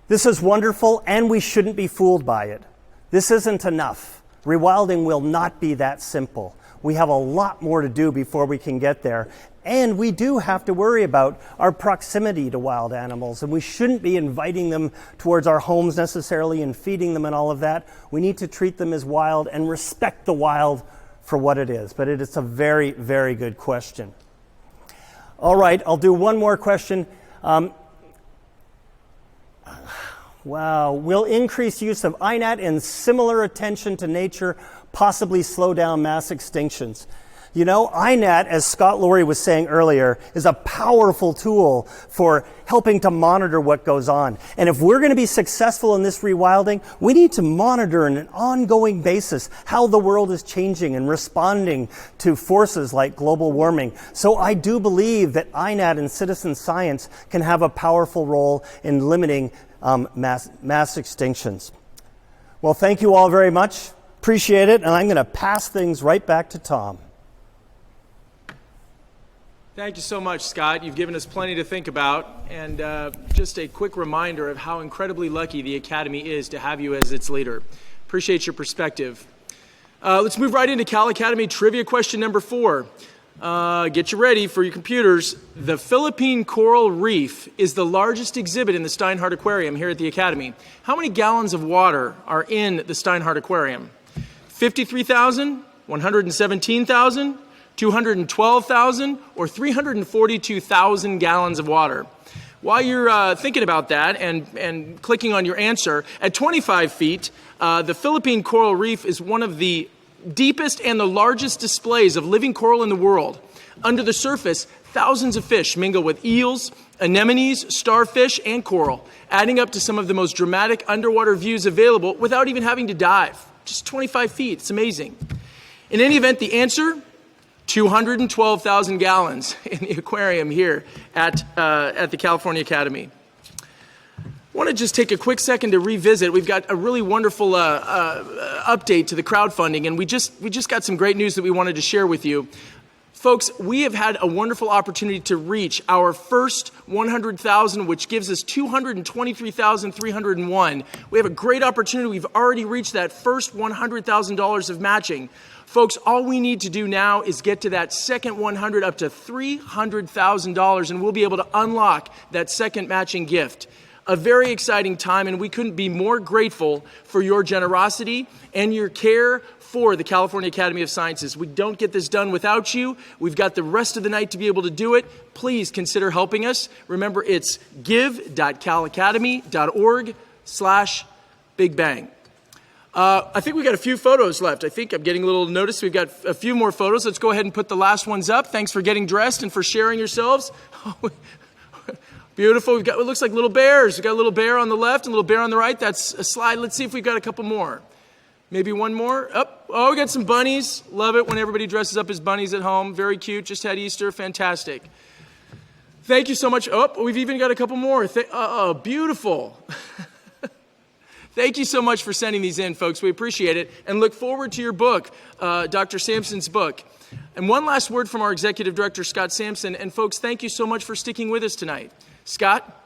This is wonderful, and we shouldn't be fooled by it. This isn't enough. Rewilding will not be that simple. We have a lot more to do before we can get there. And we do have to worry about our proximity to wild animals, and we shouldn't be inviting them towards our homes necessarily and feeding them and all of that. We need to treat them as wild and respect the wild for what it is. But it's a very, very good question. All right, I'll do one more question. Wow, will increased use of INAT and similar attention to nature possibly slow down mass extinctions? You know, INAT, as Scott Laurie was saying earlier, is a powerful tool for helping to monitor what goes on. And if we're going to be successful in this rewilding, we need to monitor on an ongoing basis how the world is changing and responding to forces like global warming. So I do believe that INAT and citizen science can have a powerful role in limiting mass extinctions. Well, thank you all very much. Appreciate it. And I'm going to pass things right back to Tom. Thank you so much, Scott. You've given us plenty to think about, and just a quick reminder of how incredibly lucky the Academy is to have you as its leader. Appreciate your perspective. Let's move right into Cal Academy trivia question number 4. Get you ready for your computers. The Philippine coral reef is the largest exhibit in the Steinhardt Aquarium here at the Academy. How many gallons of water are in the Steinhardt Aquarium? 53,000, 117,000, 212,000, or 342,000 gallons of water? While you're thinking about that and clicking on your answer, at 25 feet, the Philippine coral reef is one of the deepest and the largest displays of living coral in the world. Under the surface, thousands of fish mingle with eels, anemones, starfish, and coral, adding up to some of the most dramatic underwater views available without even having to dive. Just 25 feet. It's amazing. In any event, the answer, 212,000 gallons in the aquarium here at the California Academy. I want to just take a quick second to revisit. We've got a really wonderful update to the crowdfunding, and we just got some great news that we wanted to share with you. Folks, we have had a wonderful opportunity to reach our first 100,000, which gives us 223,301. We have a great opportunity. We've already reached that first $100,000 of matching. Folks, all we need to do now is get to that second 100 up to $300,000, and we'll be able to unlock that second matching gift. A very exciting time, and we couldn't be more grateful for your generosity and your care for the California Academy of Sciences. We don't get this done without you. We've got the rest of the night to be able to do it. Please consider helping us. Remember, it's give.calacademy.org/Big Bang. I think we've got a few photos left. I think I'm getting a little notice. We've got a few more photos. Let's go ahead and put the last ones up. Thanks for getting dressed and for sharing yourselves. Beautiful. It looks like little bears. We've got a little bear on the left and a little bear on the right. That's a slide. Let's see if we've got a couple more. Maybe one more. Oh, we got some bunnies. Love it when everybody dresses up as bunnies at home. Very cute. Just had Easter. Fantastic. Thank you so much. Oh, we've even got a couple more. Beautiful. Thank you so much for sending these in, folks. We appreciate it and look forward to your book, Dr. Sampson's book. And one last word from our Executive Director, Scott Sampson. And folks, thank you so much for sticking with us tonight. Scott?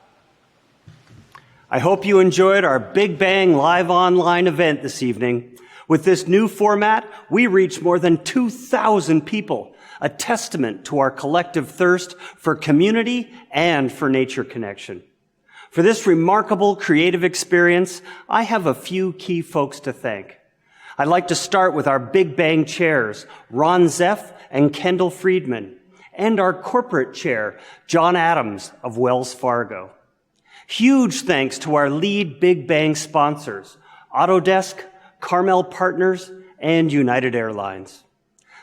I hope you enjoyed our Big Bang live online event this evening. With this new format, we reached more than 2,000 people, a testament to our collective thirst for community and for nature connection. For this remarkable creative experience, I have a few key folks to thank. I'd like to start with our Big Bang chairs, Ron Zeff and Kendall Friedman, and our corporate chair, John Adams of Wells Fargo. Huge thanks to our lead Big Bang sponsors, Autodesk, Carmel Partners, and United Airlines.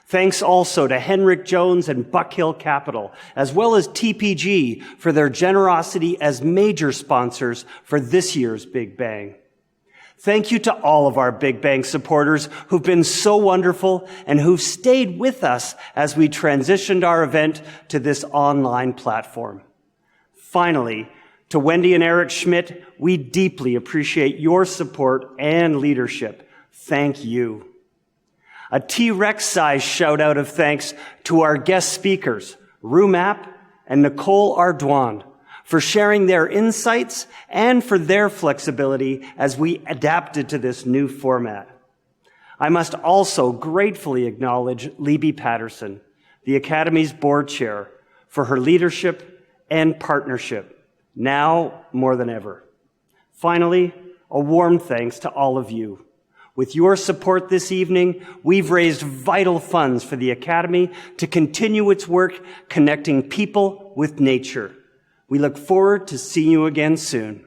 Thanks also to Henrik Jones and Buck Hill Capital, as well as TPG for their generosity as major sponsors for this year's Big Bang. Thank you to all of our Big Bang supporters who've been so wonderful and who've stayed with us as we transitioned our event to this online platform. Finally, to Wendy and Eric Schmidt, we deeply appreciate your support and leadership. Thank you. A T-Rex size shout out of thanks to our guest speakers, Rue Mapp and Nicole Ardoin, for sharing their insights and for their flexibility as we adapted to this new format. I must also gratefully acknowledge Libby Patterson, the Academy's board chair, for her leadership and partnership, now more than ever. Finally, a warm thanks to all of you. With your support this evening, we've raised vital funds for the Academy to continue its work connecting people with nature. We look forward to seeing you again soon.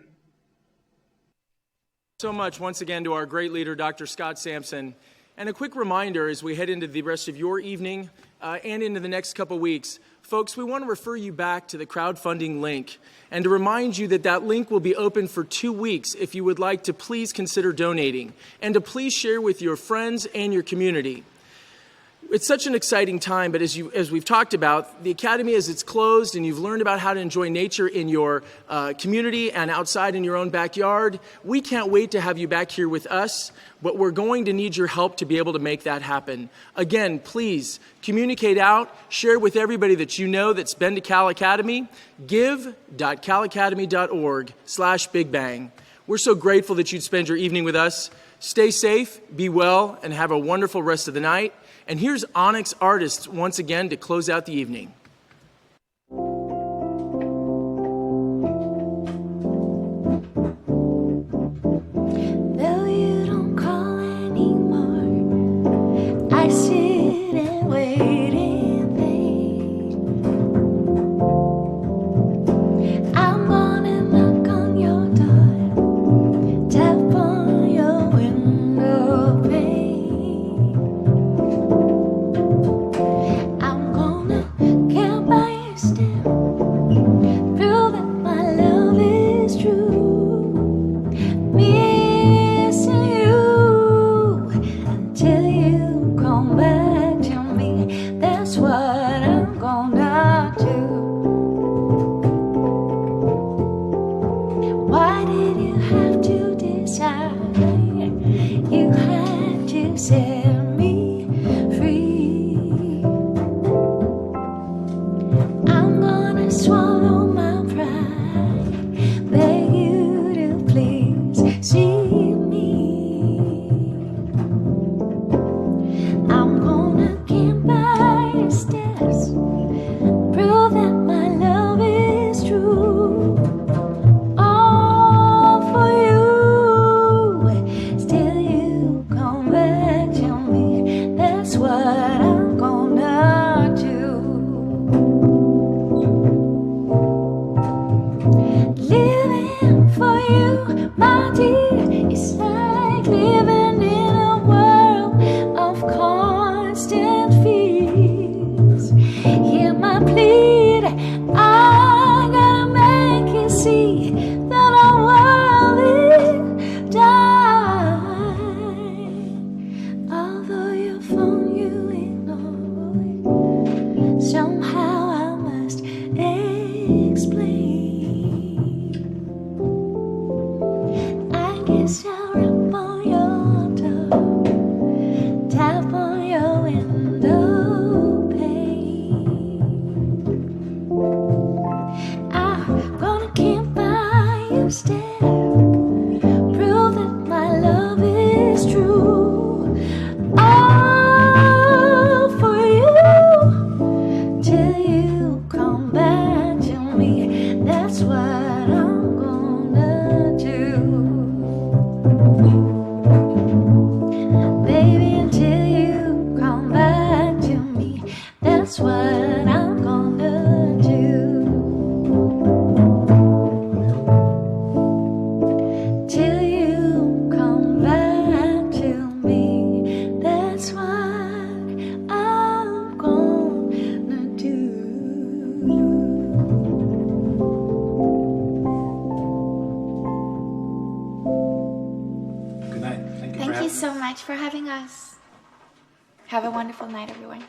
So much once again to our great leader, Dr. Scott Sampson. And a quick reminder as we head into the rest of your evening and into the next couple weeks, folks, we want to refer you back to the crowdfunding link and to remind you that that link will be open for 2 weeks if you would like to please consider donating and to please share with your friends and your community. It's such an exciting time, but as we've talked about, the Academy, as it's closed and you've learned about how to enjoy nature in your community and outside in your own backyard, we can't wait to have you back here with us, but we're going to need your help to be able to make that happen. Again, please communicate out, share with everybody that you know that's been to Cal Academy, give.calacademy.org/Big Bang. We're so grateful that you'd spend your evening with us. Stay safe, be well, and have a wonderful rest of the night. And here's Onyx Artists once again to close out the evening. Though you don't call anymore, I sit and wait and think. I'm gonna knock on your door, tap on your window pane. I'm gonna camp by your step, prove that my love is true. Missing you until you come back to me. That's what I'm gonna do. Why did you have to decide? You had to set me free. I'm gonna swallow my pride, beg you to please see me. I'm gonna camp by your steps, prove that my love is true. All for you, still you come back to me. That's what I'm gonna do. Living for you, my dear, it's like living in a world of constant fears. Hear my plea, I gotta make you see that our world is dying. Although your phone you ignore, somehow I must explain. I guess I'll rap on your door, tap on your window pane. I'm gonna camp by your step, prove that my love is true. All for you, till you come back to me. That's what I'm gonna do. Baby, until you come back to me, that's what I'm gonna do. Till you come back to me, that's what I'm gonna do. Good night. Thank you Thank you so much for having us. Have a wonderful night, everyone.